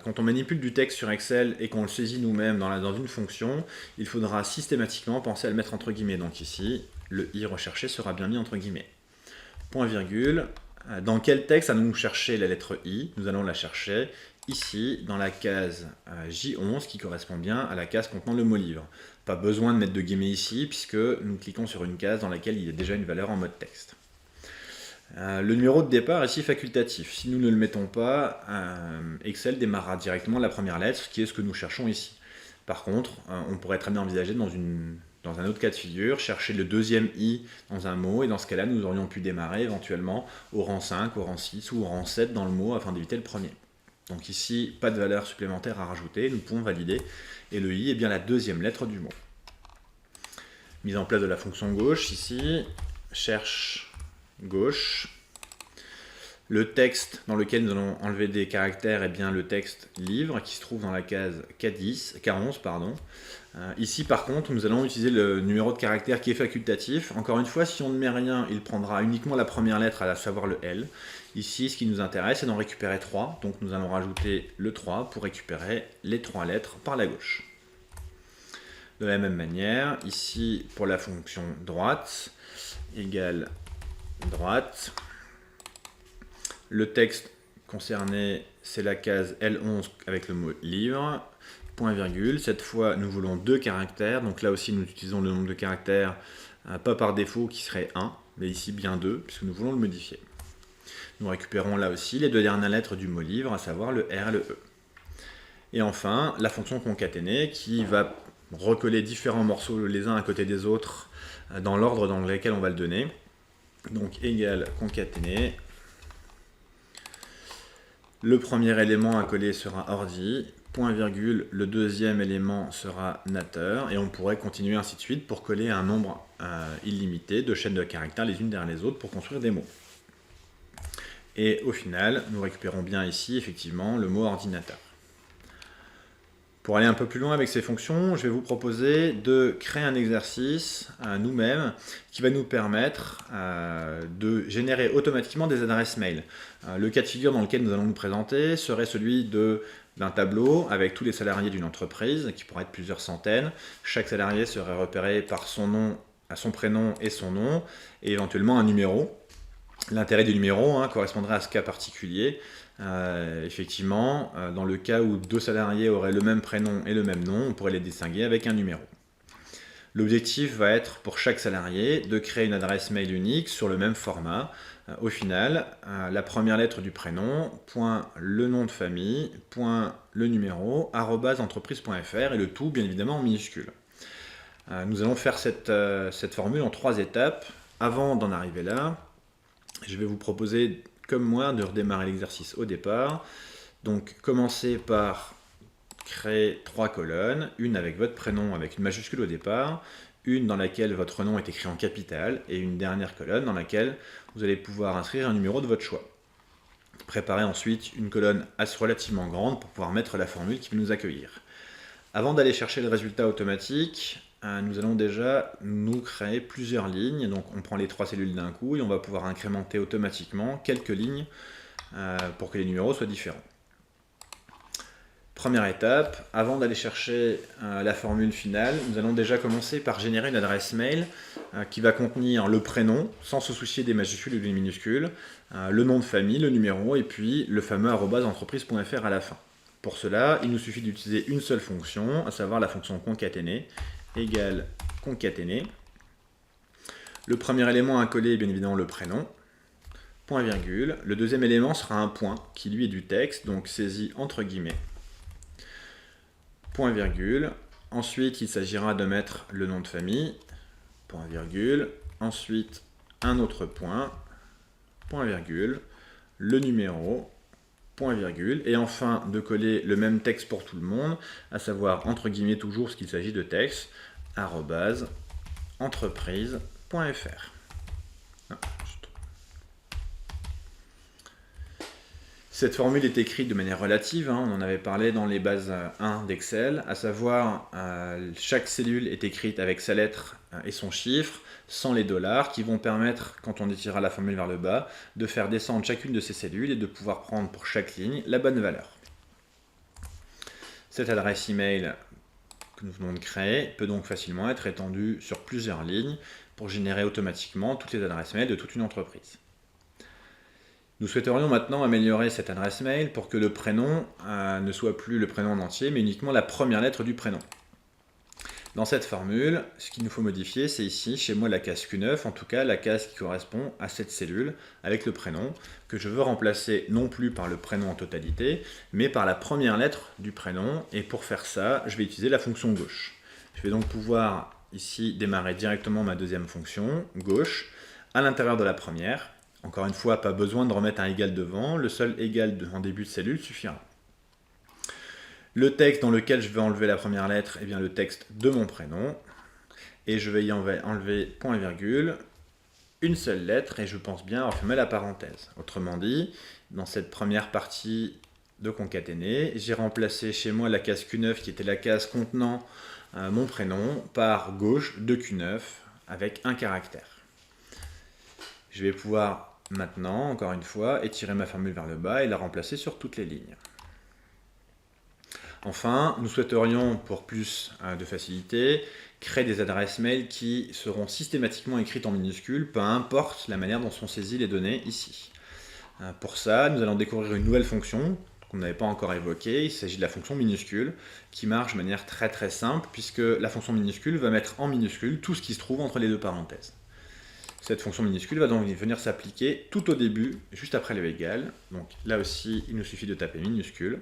Quand on manipule du texte sur Excel et qu'on le saisit nous-mêmes dans une fonction, il faudra systématiquement penser à le mettre entre guillemets. Donc ici, le I recherché sera bien mis entre guillemets. Point virgule. Dans quel texte allons-nous chercher la lettre I? Nous allons la chercher ici, dans la case J11, qui correspond bien à la case contenant le mot livre. Pas besoin de mettre de guillemets ici, puisque nous cliquons sur une case dans laquelle il y a déjà une valeur en mode texte. Le numéro de départ est ici facultatif. Si nous ne le mettons pas, Excel démarrera directement la première lettre, qui est ce que nous cherchons ici. Par contre, on pourrait très bien envisager dans un autre cas de figure, chercher le deuxième I dans un mot, et dans ce cas-là, nous aurions pu démarrer éventuellement au rang 5, au rang 6 ou au rang 7 dans le mot afin d'éviter le premier. Donc ici, pas de valeur supplémentaire à rajouter, nous pouvons valider, et le I est bien la deuxième lettre du mot. Mise en place de la fonction gauche, ici, cherche gauche. Le texte dans lequel nous allons enlever des caractères est bien le texte livre qui se trouve dans la case K11. Ici par contre nous allons utiliser le numéro de caractère qui est facultatif. Encore une fois, si on ne met rien, il prendra uniquement la première lettre, à savoir le L. Ici ce qui nous intéresse c'est d'en récupérer 3, donc nous allons rajouter le 3 pour récupérer les 3 lettres par la gauche. De la même manière, ici pour la fonction droite, égale droite. Le texte concerné, c'est la case L11 avec le mot livre, point virgule. Cette fois, nous voulons 2 caractères. Donc là aussi, nous utilisons le nombre de caractères, pas par défaut, qui serait 1, mais ici bien 2, puisque nous voulons le modifier. Nous récupérons là aussi les 2 dernières lettres du mot livre, à savoir le R et le E. Et enfin, la fonction concaténée qui va recoller différents morceaux les uns à côté des autres dans l'ordre dans lequel on va le donner. Donc égal concaténer. Le premier élément à coller sera ordi, point virgule, le deuxième élément sera nateur, et on pourrait continuer ainsi de suite pour coller un nombre illimité de chaînes de caractères les unes derrière les autres pour construire des mots. Et au final, nous récupérons bien ici effectivement le mot ordinateur. Pour aller un peu plus loin avec ces fonctions, je vais vous proposer de créer un exercice nous-mêmes qui va nous permettre de générer automatiquement des adresses mail. Le cas de figure dans lequel nous allons nous présenter serait celui d'un tableau avec tous les salariés d'une entreprise, qui pourrait être plusieurs centaines. Chaque salarié serait repéré par son nom, son prénom et son nom, et éventuellement un numéro. L'intérêt du numéro correspondrait à ce cas particulier. Effectivement, dans le cas où deux salariés auraient le même prénom et le même nom, on pourrait les distinguer avec un numéro. L'objectif va être pour chaque salarié de créer une adresse mail unique sur le même format. Au final, la première lettre du prénom, point le nom de famille, point le numéro, @entreprise.fr, et le tout bien évidemment en minuscule. Nous allons faire cette formule en 3 étapes. Avant d'en arriver là, je vais vous proposer, comme moi, de redémarrer l'exercice au départ. Donc, commencez par créer 3 colonnes, une avec votre prénom avec une majuscule au départ, une dans laquelle votre nom est écrit en capital, et une dernière colonne dans laquelle vous allez pouvoir inscrire un numéro de votre choix. Préparez ensuite une colonne relativement grande pour pouvoir mettre la formule qui va nous accueillir. Avant d'aller chercher le résultat automatique, nous allons déjà nous créer plusieurs lignes. Donc on prend les 3 cellules d'un coup et on va pouvoir incrémenter automatiquement quelques lignes pour que les numéros soient différents. Première étape, avant d'aller chercher la formule finale, nous allons déjà commencer par générer une adresse mail qui va contenir le prénom, sans se soucier des majuscules ou des minuscules, le nom de famille, le numéro, et puis le fameux @entreprise.fr à la fin. Pour cela, il nous suffit d'utiliser une seule fonction, à savoir la fonction concaténer, égale concaténer. Le premier élément à coller est bien évidemment le prénom, point virgule. Le deuxième élément sera un point, qui lui est du texte, donc saisi entre guillemets, point virgule. Ensuite, il s'agira de mettre le nom de famille, point virgule. Ensuite, un autre point, point virgule. Le numéro, point virgule. Et enfin, de coller le même texte pour tout le monde, à savoir entre guillemets toujours ce qu'il s'agit de texte, @entreprise.fr. Cette formule est écrite de manière relative, on en avait parlé dans les bases 1 d'Excel, à savoir chaque cellule est écrite avec sa lettre et son chiffre, sans les dollars, qui vont permettre, quand on étirera la formule vers le bas, de faire descendre chacune de ces cellules et de pouvoir prendre pour chaque ligne la bonne valeur. Cette adresse email que nous venons de créer peut donc facilement être étendue sur plusieurs lignes pour générer automatiquement toutes les adresses mail de toute une entreprise. Nous souhaiterions maintenant améliorer cette adresse mail pour que le prénom ne soit plus le prénom en entier, mais uniquement la première lettre du prénom. Dans cette formule, ce qu'il nous faut modifier, c'est ici, chez moi, la case Q9, en tout cas la case qui correspond à cette cellule avec le prénom, que je veux remplacer non plus par le prénom en totalité, mais par la première lettre du prénom. Et pour faire ça, je vais utiliser la fonction gauche. Je vais donc pouvoir ici démarrer directement ma deuxième fonction, gauche, à l'intérieur de la première. Encore une fois, pas besoin de remettre un égal devant, le seul égal en début de cellule suffira. Le texte dans lequel je vais enlever la première lettre est bien le texte de mon prénom, et je vais y enlever point et virgule, une seule lettre, et je pense bien avoir fermé la parenthèse. Autrement dit, dans cette première partie de concaténer, j'ai remplacé chez moi la case Q9 qui était la case contenant mon prénom par gauche de Q9 avec un caractère. Je vais pouvoir maintenant, encore une fois, étirer ma formule vers le bas et la remplacer sur toutes les lignes. Enfin, nous souhaiterions, pour plus de facilité, créer des adresses mail qui seront systématiquement écrites en minuscules, peu importe la manière dont sont saisies les données ici. Pour ça, nous allons découvrir une nouvelle fonction qu'on n'avait pas encore évoquée. Il s'agit de la fonction minuscule, qui marche de manière très très simple, puisque la fonction minuscule va mettre en minuscule tout ce qui se trouve entre les deux parenthèses. Cette fonction minuscule va donc venir s'appliquer tout au début, juste après le égal. Donc là aussi, il nous suffit de taper minuscule.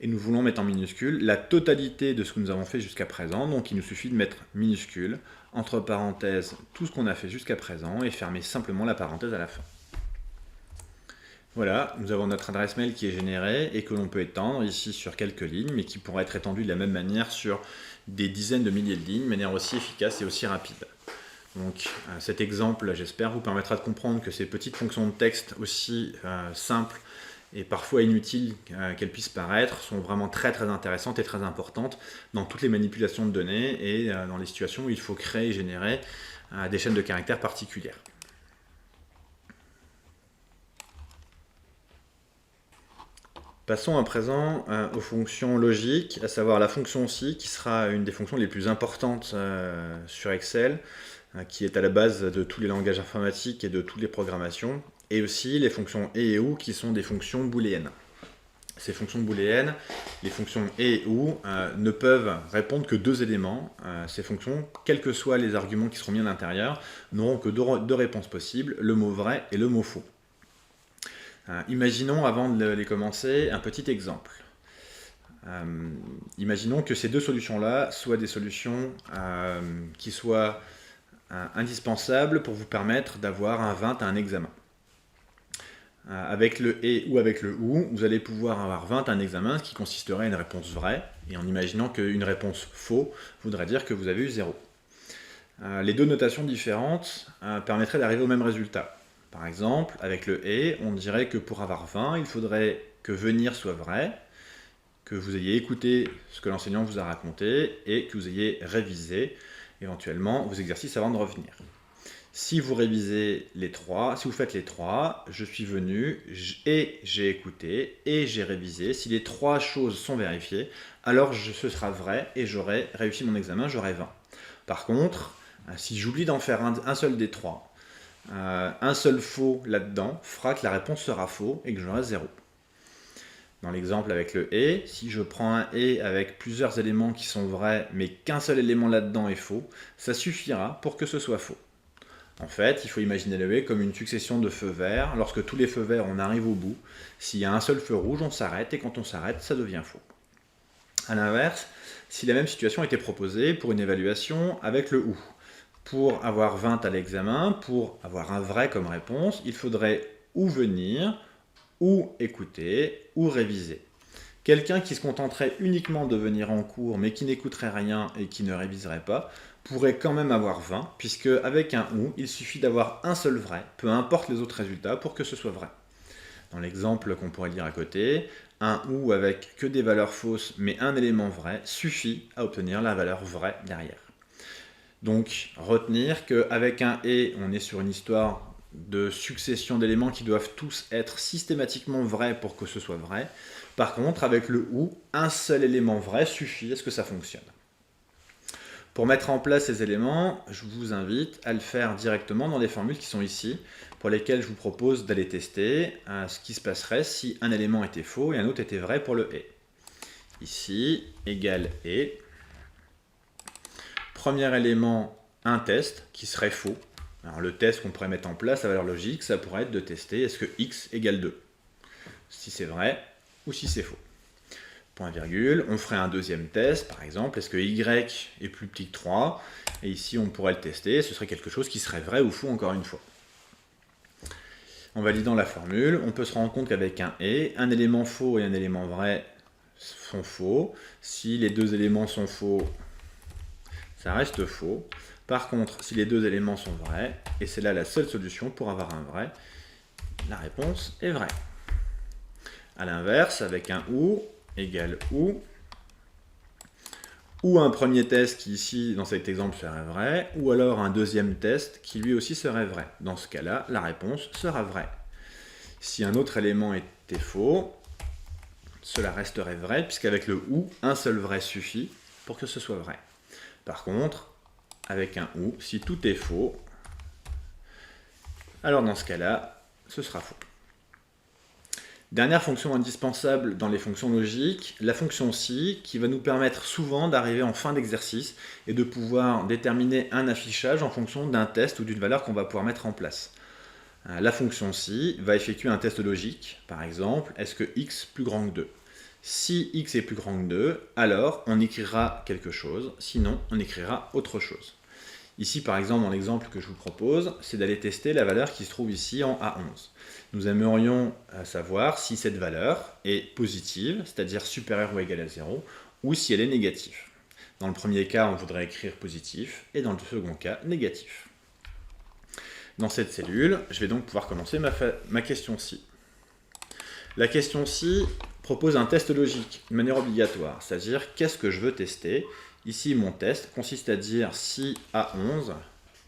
et nous voulons mettre en minuscule la totalité de ce que nous avons fait jusqu'à présent. Donc il nous suffit de mettre minuscule, entre parenthèses, tout ce qu'on a fait jusqu'à présent, et fermer simplement la parenthèse à la fin. Voilà, nous avons notre adresse mail qui est générée et que l'on peut étendre ici sur quelques lignes, mais qui pourrait être étendue de la même manière sur des dizaines de milliers de lignes, de manière aussi efficace et aussi rapide. Donc cet exemple, j'espère, vous permettra de comprendre que ces petites fonctions de texte, aussi simples et parfois inutiles qu'elles puissent paraître, sont vraiment très intéressantes et très importantes dans toutes les manipulations de données et dans les situations où il faut créer et générer des chaînes de caractères particulières. Passons à présent aux fonctions logiques, à savoir la fonction si, qui sera une des fonctions les plus importantes sur Excel, qui est à la base de tous les langages informatiques et de toutes les programmations, et aussi les fonctions et ou, qui sont des fonctions booléennes. Ces fonctions booléennes, les fonctions et ou, ne peuvent répondre que deux éléments. Ces fonctions, quels que soient les arguments qui seront mis à l'intérieur, n'auront que deux réponses possibles, le mot vrai et le mot faux. Imaginons, avant de les commencer, un petit exemple. Imaginons que ces deux solutions-là soient des solutions qui soient indispensables pour vous permettre d'avoir un 20 à un examen. Avec le et ou avec le ou, vous allez pouvoir avoir 20 à un examen, ce qui consisterait à une réponse vraie, et en imaginant qu'une réponse faux voudrait dire que vous avez eu 0. Les deux notations différentes permettraient d'arriver au même résultat. Par exemple, avec le « et », on dirait que pour avoir 20, il faudrait que venir soit vrai, que vous ayez écouté ce que l'enseignant vous a raconté et que vous ayez révisé éventuellement vos exercices avant de revenir. Si vous révisez les trois, si vous faites les trois, je suis venu et j'ai écouté et j'ai révisé. Si les trois choses sont vérifiées, alors ce sera vrai et j'aurai réussi mon examen, j'aurai 20. Par contre, si j'oublie d'en faire un seul des trois, un seul faux là-dedans fera que la réponse sera faux et que j'aurai 0. Dans l'exemple avec le « et », si je prends un « et » avec plusieurs éléments qui sont vrais, mais qu'un seul élément là-dedans est faux, ça suffira pour que ce soit faux. En fait, il faut imaginer le « et » comme une succession de feux verts. Lorsque tous les feux verts, on arrive au bout. S'il y a un seul feu rouge, on s'arrête, et quand on s'arrête, ça devient faux. A l'inverse, si la même situation était proposée pour une évaluation avec le « ou », pour avoir 20 à l'examen, pour avoir un vrai comme réponse, il faudrait ou venir, ou écouter, ou réviser. Quelqu'un qui se contenterait uniquement de venir en cours, mais qui n'écouterait rien et qui ne réviserait pas, pourrait quand même avoir 20, puisque avec un ou, il suffit d'avoir un seul vrai, peu importe les autres résultats, pour que ce soit vrai. Dans l'exemple qu'on pourrait lire à côté, un ou avec que des valeurs fausses, mais un élément vrai, suffit à obtenir la valeur vraie derrière. Donc, retenir qu'avec un « et », on est sur une histoire de succession d'éléments qui doivent tous être systématiquement vrais pour que ce soit vrai. Par contre, avec le « ou », un seul élément vrai suffit à ce que ça fonctionne. Pour mettre en place ces éléments, je vous invite à le faire directement dans les formules qui sont ici, pour lesquelles je vous propose d'aller tester ce qui se passerait si un élément était faux et un autre était vrai pour le « et ». Ici, égale « et ». Premier élément, un test qui serait faux. Alors le test qu'on pourrait mettre en place, la valeur logique, ça pourrait être de tester est-ce que x égale 2. Si c'est vrai ou si c'est faux. Point virgule, on ferait un deuxième test, par exemple, est-ce que y est plus petit que 3? Et ici on pourrait le tester, ce serait quelque chose qui serait vrai ou faux encore une fois. En validant la formule, on peut se rendre compte qu'avec un « et », un élément faux et un élément vrai sont faux. Si les deux éléments sont faux, ça reste faux. Par contre, si les deux éléments sont vrais, et c'est là la seule solution pour avoir un vrai, la réponse est vraie. A l'inverse, avec un ou égale ou un premier test qui ici, dans cet exemple, serait vrai, ou alors un deuxième test qui lui aussi serait vrai. Dans ce cas-là, la réponse sera vraie. Si un autre élément était faux, cela resterait vrai, puisqu'avec le ou, un seul vrai suffit pour que ce soit vrai. Par contre, avec un ou, si tout est faux, alors dans ce cas-là, ce sera faux. Dernière fonction indispensable dans les fonctions logiques, la fonction si, qui va nous permettre souvent d'arriver en fin d'exercice et de pouvoir déterminer un affichage en fonction d'un test ou d'une valeur qu'on va pouvoir mettre en place. La fonction si va effectuer un test logique, par exemple, est-ce que x plus grand que 2 ? Si x est plus grand que 2, alors on écrira quelque chose, sinon on écrira autre chose. Ici, par exemple, dans l'exemple que je vous propose, c'est d'aller tester la valeur qui se trouve ici en A11. Nous aimerions savoir si cette valeur est positive, c'est-à-dire supérieure ou égale à 0, ou si elle est négative. Dans le premier cas, on voudrait écrire positif, et dans le second cas, négatif. Dans cette cellule, je vais donc pouvoir commencer ma question ci. La question ci propose un test logique, de manière obligatoire, c'est-à-dire qu'est-ce que je veux tester. Ici, mon test consiste à dire si A11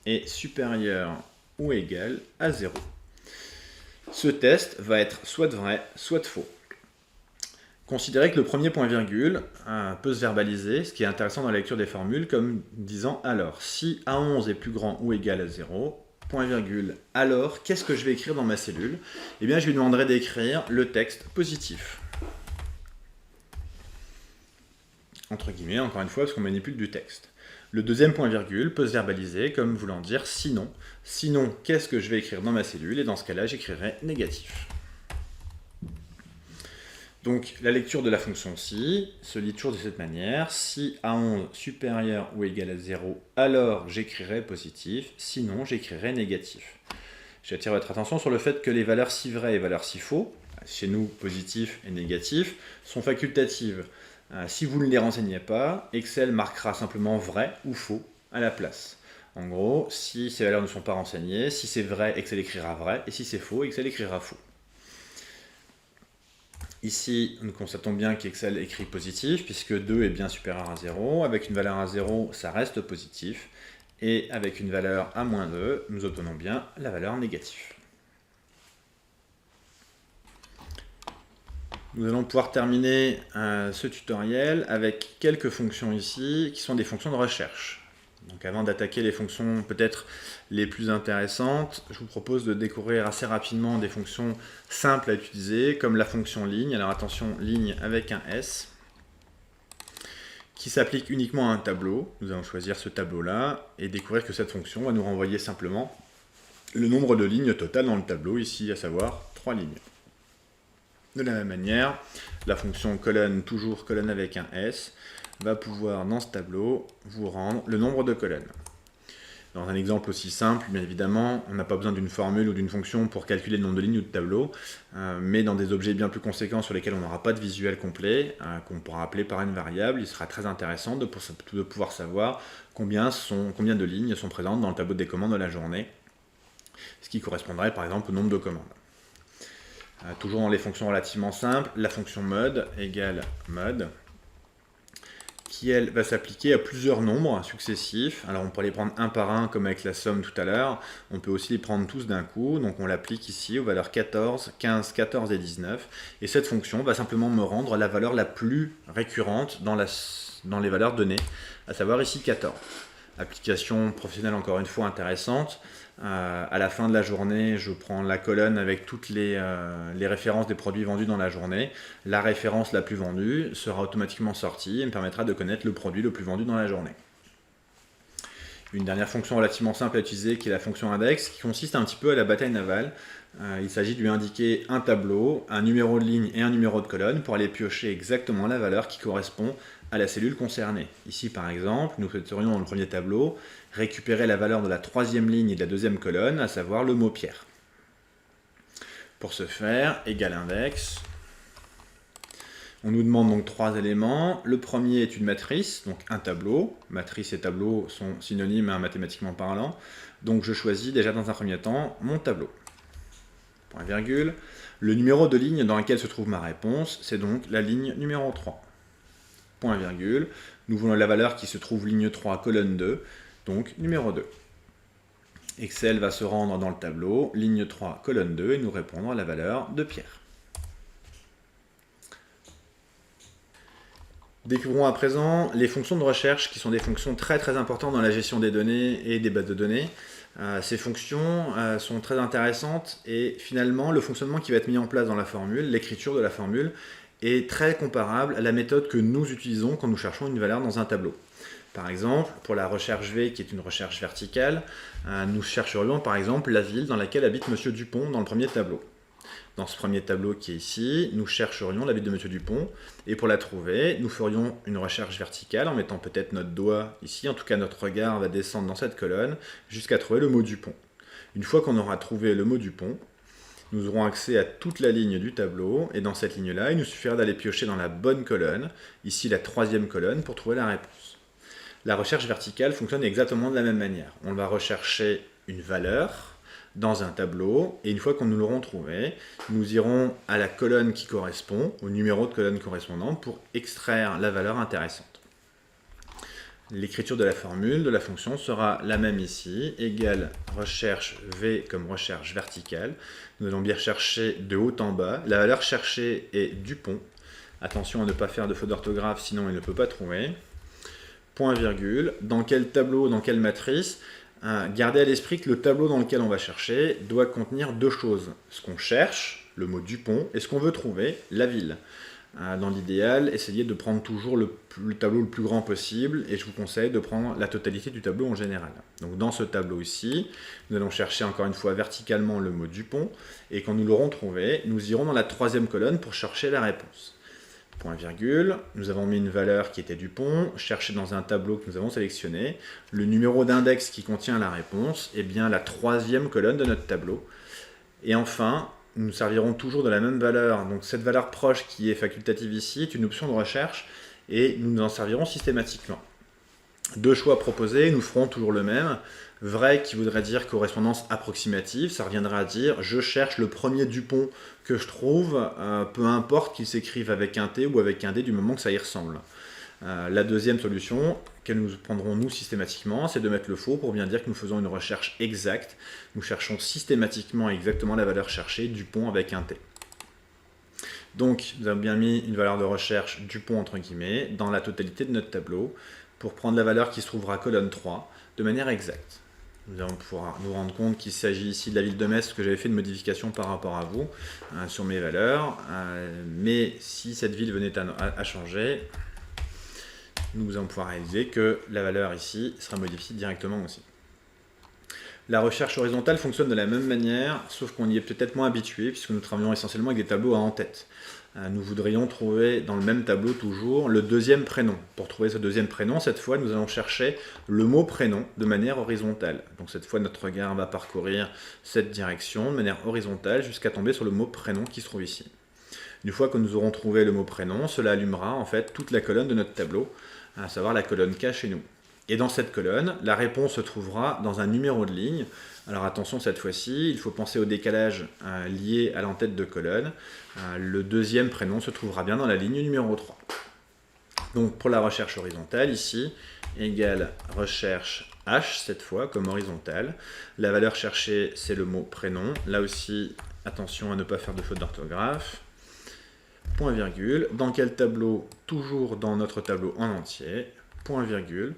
est supérieur ou égal à 0. Ce test va être soit de vrai, soit de faux. Considérez que le premier point-virgule peut se verbaliser, ce qui est intéressant dans la lecture des formules, comme disant alors, si A11 est plus grand ou égal à 0, point-virgule, alors qu'est-ce que je vais écrire dans ma cellule? Eh bien, je lui demanderai d'écrire le texte positif. Entre guillemets, encore une fois, parce qu'on manipule du texte. Le deuxième point-virgule peut se verbaliser comme voulant dire sinon. Sinon, qu'est-ce que je vais écrire dans ma cellule? Et dans ce cas-là, j'écrirai négatif. Donc, la lecture de la fonction ci se lit toujours de cette manière. Si A11 supérieur ou égal à 0, alors j'écrirai positif. Sinon, j'écrirai négatif. J'attire votre attention sur le fait que les valeurs si vraies et valeurs si faux, chez nous positif et négatif, sont facultatives. Si vous ne les renseignez pas, Excel marquera simplement vrai ou faux à la place. En gros, si ces valeurs ne sont pas renseignées, si c'est vrai, Excel écrira vrai, et si c'est faux, Excel écrira faux. Ici, nous constatons bien qu'Excel écrit positif, puisque 2 est bien supérieur à 0. Avec une valeur à 0, ça reste positif. Et avec une valeur à moins 2, nous obtenons bien la valeur négative. Nous allons pouvoir terminer ce tutoriel avec quelques fonctions ici, qui sont des fonctions de recherche. Donc avant d'attaquer les fonctions peut-être les plus intéressantes, je vous propose de découvrir assez rapidement des fonctions simples à utiliser, comme la fonction ligne. Alors attention, ligne avec un S, qui s'applique uniquement à un tableau. Nous allons choisir ce tableau-là et découvrir que cette fonction va nous renvoyer simplement le nombre de lignes totales dans le tableau, ici à savoir 3 lignes. De la même manière, la fonction colonne, toujours colonne avec un S, va pouvoir dans ce tableau vous rendre le nombre de colonnes. Dans un exemple aussi simple, bien évidemment, on n'a pas besoin d'une formule ou d'une fonction pour calculer le nombre de lignes ou de tableaux, mais dans des objets bien plus conséquents sur lesquels on n'aura pas de visuel complet, qu'on pourra appeler par une variable, il sera très intéressant de pouvoir savoir combien de lignes sont présentes dans le tableau des commandes de la journée, ce qui correspondrait par exemple au nombre de commandes. Toujours dans les fonctions relativement simples, la fonction mode égale mode, qui elle va s'appliquer à plusieurs nombres successifs. Alors on peut les prendre un par un comme avec la somme tout à l'heure, on peut aussi les prendre tous d'un coup, donc on l'applique ici aux valeurs 14, 15, 14 et 19, et cette fonction va simplement me rendre la valeur la plus récurrente dans les valeurs données, à savoir ici 14. Application professionnelle encore une fois intéressante. À la fin de la journée, je prends la colonne avec toutes les références des produits vendus dans la journée. La référence la plus vendue sera automatiquement sortie et me permettra de connaître le produit le plus vendu dans la journée. Une dernière fonction relativement simple à utiliser qui est la fonction index, qui consiste un petit peu à la bataille navale. Il s'agit de lui indiquer un tableau, un numéro de ligne et un numéro de colonne pour aller piocher exactement la valeur qui correspond à la cellule concernée. Ici par exemple, nous souhaiterions dans le premier tableau récupérer la valeur de la troisième ligne et de la deuxième colonne, à savoir le mot Pierre. Pour ce faire, égal index. On nous demande donc 3 éléments. Le premier est une matrice, donc un tableau. Matrice et tableau sont synonymes mathématiquement parlant. Donc je choisis déjà dans un premier temps mon tableau. Point virgule. Le numéro de ligne dans lequel se trouve ma réponse, c'est donc la ligne numéro 3. Point virgule. Nous voulons la valeur qui se trouve ligne 3, colonne 2, donc numéro 2. Excel va se rendre dans le tableau, ligne 3, colonne 2, et nous répondre à la valeur de Pierre. Découvrons à présent les fonctions de recherche qui sont des fonctions très très importantes dans la gestion des données et des bases de données. Ces fonctions sont très intéressantes et finalement le fonctionnement qui va être mis en place dans la formule, l'écriture de la formule, est très comparable à la méthode que nous utilisons quand nous cherchons une valeur dans un tableau. Par exemple, pour la recherche V qui est une recherche verticale, nous chercherions par exemple la ville dans laquelle habite Monsieur Dupont dans le premier tableau. Dans ce premier tableau qui est ici, nous chercherions la ville de Monsieur Dupont, et pour la trouver, nous ferions une recherche verticale en mettant peut-être notre doigt ici, en tout cas notre regard va descendre dans cette colonne, jusqu'à trouver le mot Dupont. Une fois qu'on aura trouvé le mot Dupont, nous aurons accès à toute la ligne du tableau, et dans cette ligne-là, il nous suffira d'aller piocher dans la bonne colonne, ici la troisième colonne, pour trouver la réponse. La recherche verticale fonctionne exactement de la même manière. On va rechercher une valeur dans un tableau, et une fois qu'on nous l'aurons trouvé, nous irons à la colonne qui correspond, au numéro de colonne correspondant, pour extraire la valeur intéressante. L'écriture de la formule de la fonction sera la même ici, égale recherche V comme recherche verticale. Nous allons bien chercher de haut en bas. La valeur cherchée est Dupont. Attention à ne pas faire de faute d'orthographe, sinon il ne peut pas trouver. Point virgule. Dans quel tableau, dans quelle matrice? Gardez à l'esprit que le tableau dans lequel on va chercher doit contenir deux choses. Ce qu'on cherche, le mot Dupont, et ce qu'on veut trouver, la ville. Dans l'idéal, essayez de prendre toujours le tableau le plus grand possible, et je vous conseille de prendre la totalité du tableau en général. Donc dans ce tableau ici, nous allons chercher encore une fois verticalement le mot Dupont, et quand nous l'aurons trouvé, nous irons dans la troisième colonne pour chercher la réponse. Point virgule, nous avons mis une valeur qui était Dupont, chercher dans un tableau que nous avons sélectionné, le numéro d'index qui contient la réponse, est bien la troisième colonne de notre tableau. Et enfin, nous servirons toujours de la même valeur, donc cette valeur proche qui est facultative ici est une option de recherche, et nous nous en servirons systématiquement. Deux choix proposés, nous ferons toujours le même. Vrai qui voudrait dire correspondance approximative, ça reviendra à dire je cherche le premier Dupont que je trouve, peu importe qu'il s'écrive avec un T ou avec un D du moment que ça y ressemble. La deuxième solution que nous prendrons nous systématiquement, c'est de mettre le faux pour bien dire que nous faisons une recherche exacte. Nous cherchons systématiquement exactement la valeur cherchée, Dupont avec un T. Donc nous avons bien mis une valeur de recherche Dupont entre guillemets dans la totalité de notre tableau pour prendre la valeur qui se trouvera colonne 3 de manière exacte. Nous allons pouvoir nous rendre compte qu'il s'agit ici de la ville de Metz, parce que j'avais fait une modification par rapport à vous sur mes valeurs. Mais si cette ville venait à changer, nous allons pouvoir réaliser que la valeur ici sera modifiée directement aussi. La recherche horizontale fonctionne de la même manière, sauf qu'on y est peut-être moins habitué, puisque nous travaillons essentiellement avec des tableaux à en-tête. Nous voudrions trouver dans le même tableau toujours le deuxième prénom. Pour trouver ce deuxième prénom, cette fois, nous allons chercher le mot prénom de manière horizontale. Donc cette fois, notre regard va parcourir cette direction de manière horizontale jusqu'à tomber sur le mot prénom qui se trouve ici. Une fois que nous aurons trouvé le mot prénom, cela allumera en fait toute la colonne de notre tableau, à savoir la colonne K chez nous. Et dans cette colonne, la réponse se trouvera dans un numéro de ligne. Alors attention, cette fois-ci, il faut penser au décalage lié à l'entête de colonne. Le deuxième prénom se trouvera bien dans la ligne numéro 3. Donc pour la recherche horizontale, ici, égale recherche H, cette fois, comme horizontale. La valeur cherchée, c'est le mot prénom. Là aussi, attention à ne pas faire de faute d'orthographe. Point virgule. Dans quel tableau? Toujours dans notre tableau en entier. Point virgule.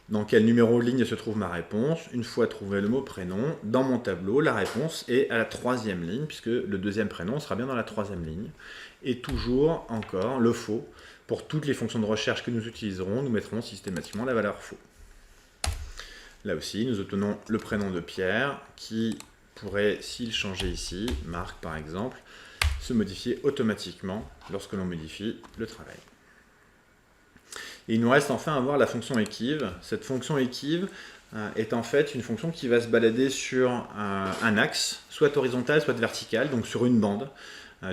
Dans quel numéro de ligne se trouve ma réponse? Une fois trouvé le mot prénom, dans mon tableau, la réponse est à la troisième ligne, puisque le deuxième prénom sera bien dans la troisième ligne. Et toujours, encore, le faux. Pour toutes les fonctions de recherche que nous utiliserons, nous mettrons systématiquement la valeur faux. Là aussi, nous obtenons le prénom de Pierre, qui pourrait, s'il changeait ici, Marc par exemple, se modifier automatiquement lorsque l'on modifie le travail. Et il nous reste enfin à voir la fonction équive. Cette fonction équive est en fait une fonction qui va se balader sur un axe, soit horizontal, soit vertical, donc sur une bande,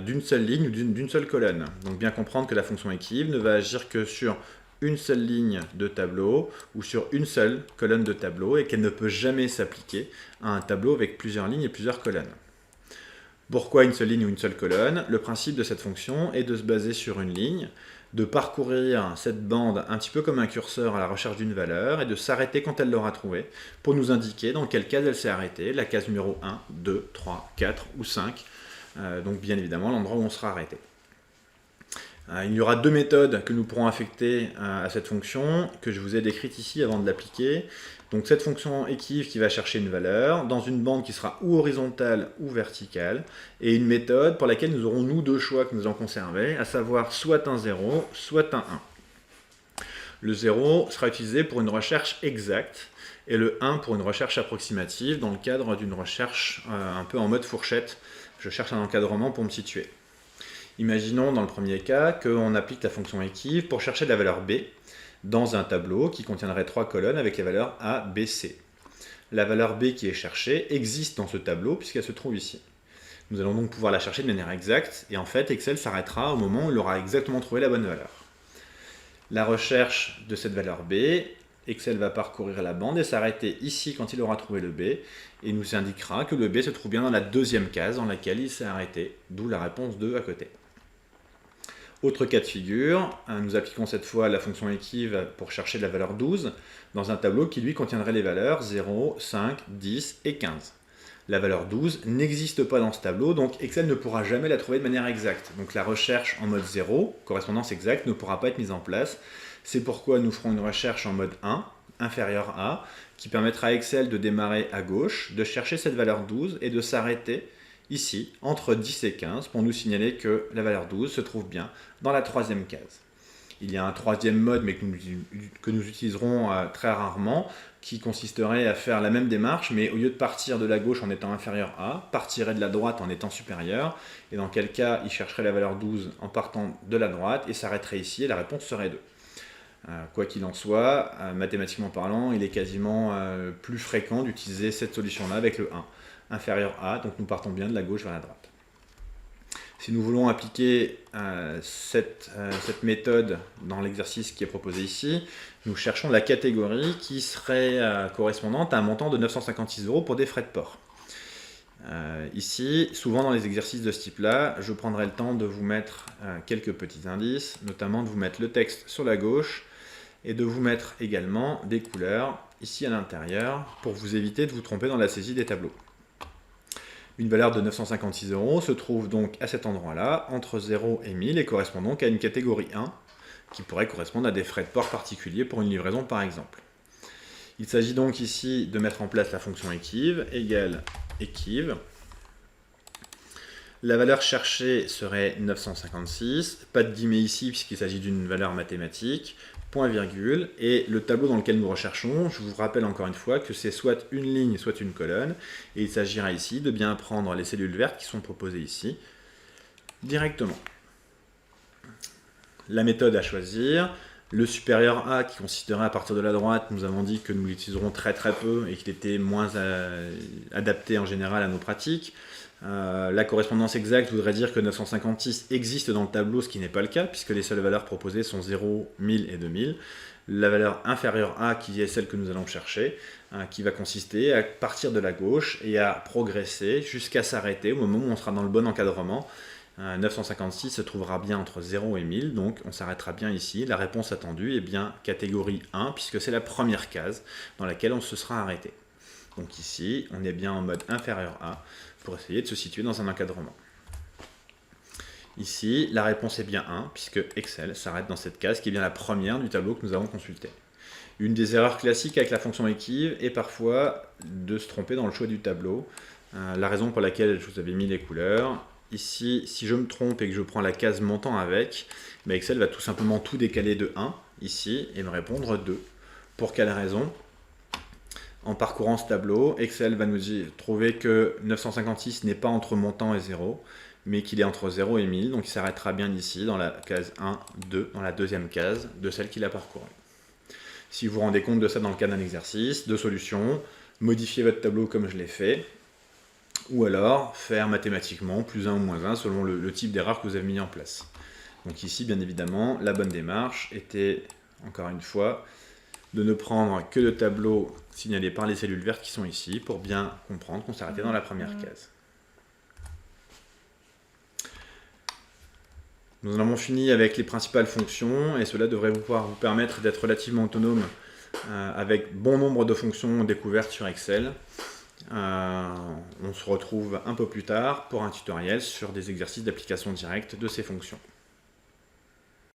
d'une seule ligne ou d'une seule colonne. Donc bien comprendre que la fonction équive ne va agir que sur une seule ligne de tableau ou sur une seule colonne de tableau et qu'elle ne peut jamais s'appliquer à un tableau avec plusieurs lignes et plusieurs colonnes. Pourquoi une seule ligne ou une seule colonne? Le principe de cette fonction est de se baser sur une ligne, de parcourir cette bande un petit peu comme un curseur à la recherche d'une valeur et de s'arrêter quand elle l'aura trouvée pour nous indiquer dans quelle case elle s'est arrêtée, la case numéro 1, 2, 3, 4 ou 5, donc bien évidemment l'endroit où on sera arrêté. Il y aura deux méthodes que nous pourrons affecter à cette fonction que je vous ai décrite ici avant de l'appliquer. Donc cette fonction équive qui va chercher une valeur dans une bande qui sera ou horizontale ou verticale, et une méthode pour laquelle nous aurons nous deux choix que nous allons conserver, à savoir soit un 0, soit un 1. Le 0 sera utilisé pour une recherche exacte, et le 1 pour une recherche approximative dans le cadre d'une recherche un peu en mode fourchette. Je cherche un encadrement pour me situer. Imaginons dans le premier cas qu'on applique la fonction équive pour chercher la valeur b dans un tableau qui contiendrait 3 colonnes avec les valeurs a, b, c. La valeur b qui est cherchée existe dans ce tableau puisqu'elle se trouve ici. Nous allons donc pouvoir la chercher de manière exacte et en fait Excel s'arrêtera au moment où il aura exactement trouvé la bonne valeur. La recherche de cette valeur b, Excel va parcourir la bande et s'arrêter ici quand il aura trouvé le b et nous indiquera que le b se trouve bien dans la deuxième case dans laquelle il s'est arrêté, d'où la réponse 2 à côté. Autre cas de figure, nous appliquons cette fois la fonction équive pour chercher la valeur 12 dans un tableau qui lui contiendrait les valeurs 0, 5, 10 et 15. La valeur 12 n'existe pas dans ce tableau, donc Excel ne pourra jamais la trouver de manière exacte. Donc la recherche en mode 0, correspondance exacte, ne pourra pas être mise en place. C'est pourquoi nous ferons une recherche en mode 1, inférieur à, qui permettra à Excel de démarrer à gauche, de chercher cette valeur 12 et de s'arrêter ici, entre 10 et 15, pour nous signaler que la valeur 12 se trouve bien dans la troisième case. Il y a un troisième mode, mais que nous utiliserons très rarement, qui consisterait à faire la même démarche, mais au lieu de partir de la gauche en étant inférieur à, partirait de la droite en étant supérieur, et dans quel cas il chercherait la valeur 12 en partant de la droite, et s'arrêterait ici, et la réponse serait 2. Quoi qu'il en soit, mathématiquement parlant, il est quasiment plus fréquent d'utiliser cette solution-là avec le 1, inférieur à, donc nous partons bien de la gauche vers la droite. Si nous voulons appliquer cette méthode dans l'exercice qui est proposé ici, nous cherchons la catégorie qui serait correspondante à un montant de 956 € pour des frais de port. Ici, souvent dans les exercices de ce type-là, je prendrai le temps de vous mettre quelques petits indices, notamment de vous mettre le texte sur la gauche et de vous mettre également des couleurs ici à l'intérieur pour vous éviter de vous tromper dans la saisie des tableaux. Une valeur de 956 € se trouve donc à cet endroit-là, entre 0 et 1000, et correspond donc à une catégorie 1, qui pourrait correspondre à des frais de port particuliers pour une livraison par exemple. Il s'agit donc ici de mettre en place la fonction équive, égale équive. La valeur cherchée serait 956, pas de guillemets ici puisqu'il s'agit d'une valeur mathématique, point virgule, et le tableau dans lequel nous recherchons, je vous rappelle encore une fois que c'est soit une ligne, soit une colonne, et il s'agira ici de bien prendre les cellules vertes qui sont proposées ici, directement. La méthode à choisir, le supérieur A qui consisterait à partir de la droite, nous avons dit que nous l'utiliserons très peu et qu'il était moins adapté en général à nos pratiques. La correspondance exacte voudrait dire que 956 existe dans le tableau, ce qui n'est pas le cas, puisque les seules valeurs proposées sont 0, 1000 et 2000. La valeur inférieure à, qui est celle que nous allons chercher, qui va consister à partir de la gauche et à progresser jusqu'à s'arrêter au moment où on sera dans le bon encadrement. 956 se trouvera bien entre 0 et 1000, donc on s'arrêtera bien ici. La réponse attendue est bien catégorie 1, puisque c'est la première case dans laquelle on se sera arrêté. Donc ici, on est bien en mode inférieur à, pour essayer de se situer dans un encadrement. Ici, la réponse est bien 1, puisque Excel s'arrête dans cette case qui est bien la première du tableau que nous avons consulté. Une des erreurs classiques avec la fonction équive est parfois de se tromper dans le choix du tableau. La raison pour laquelle je vous avais mis les couleurs. Ici, si je me trompe et que je prends la case montant avec, Excel va tout simplement tout décaler de 1, ici, et me répondre 2. Pour quelle raison ? En parcourant ce tableau, Excel va nous trouver que 956 n'est pas entre montant et 0, mais qu'il est entre 0 et 1000, donc il s'arrêtera bien ici, dans la case 1, 2, dans la deuxième case de celle qu'il a parcourue. Si vous vous rendez compte de ça dans le cas d'un exercice, de solution, modifiez votre tableau comme je l'ai fait, ou alors faire mathématiquement plus 1 ou moins 1 selon le type d'erreur que vous avez mis en place. Donc ici, bien évidemment, la bonne démarche était, encore une fois, de ne prendre que le tableau signalé par les cellules vertes qui sont ici, pour bien comprendre qu'on s'arrêtait dans la première case. Nous en avons fini avec les principales fonctions, et cela devrait pouvoir vous permettre d'être relativement autonome avec bon nombre de fonctions découvertes sur Excel. On se retrouve un peu plus tard pour un tutoriel sur des exercices d'application directe de ces fonctions.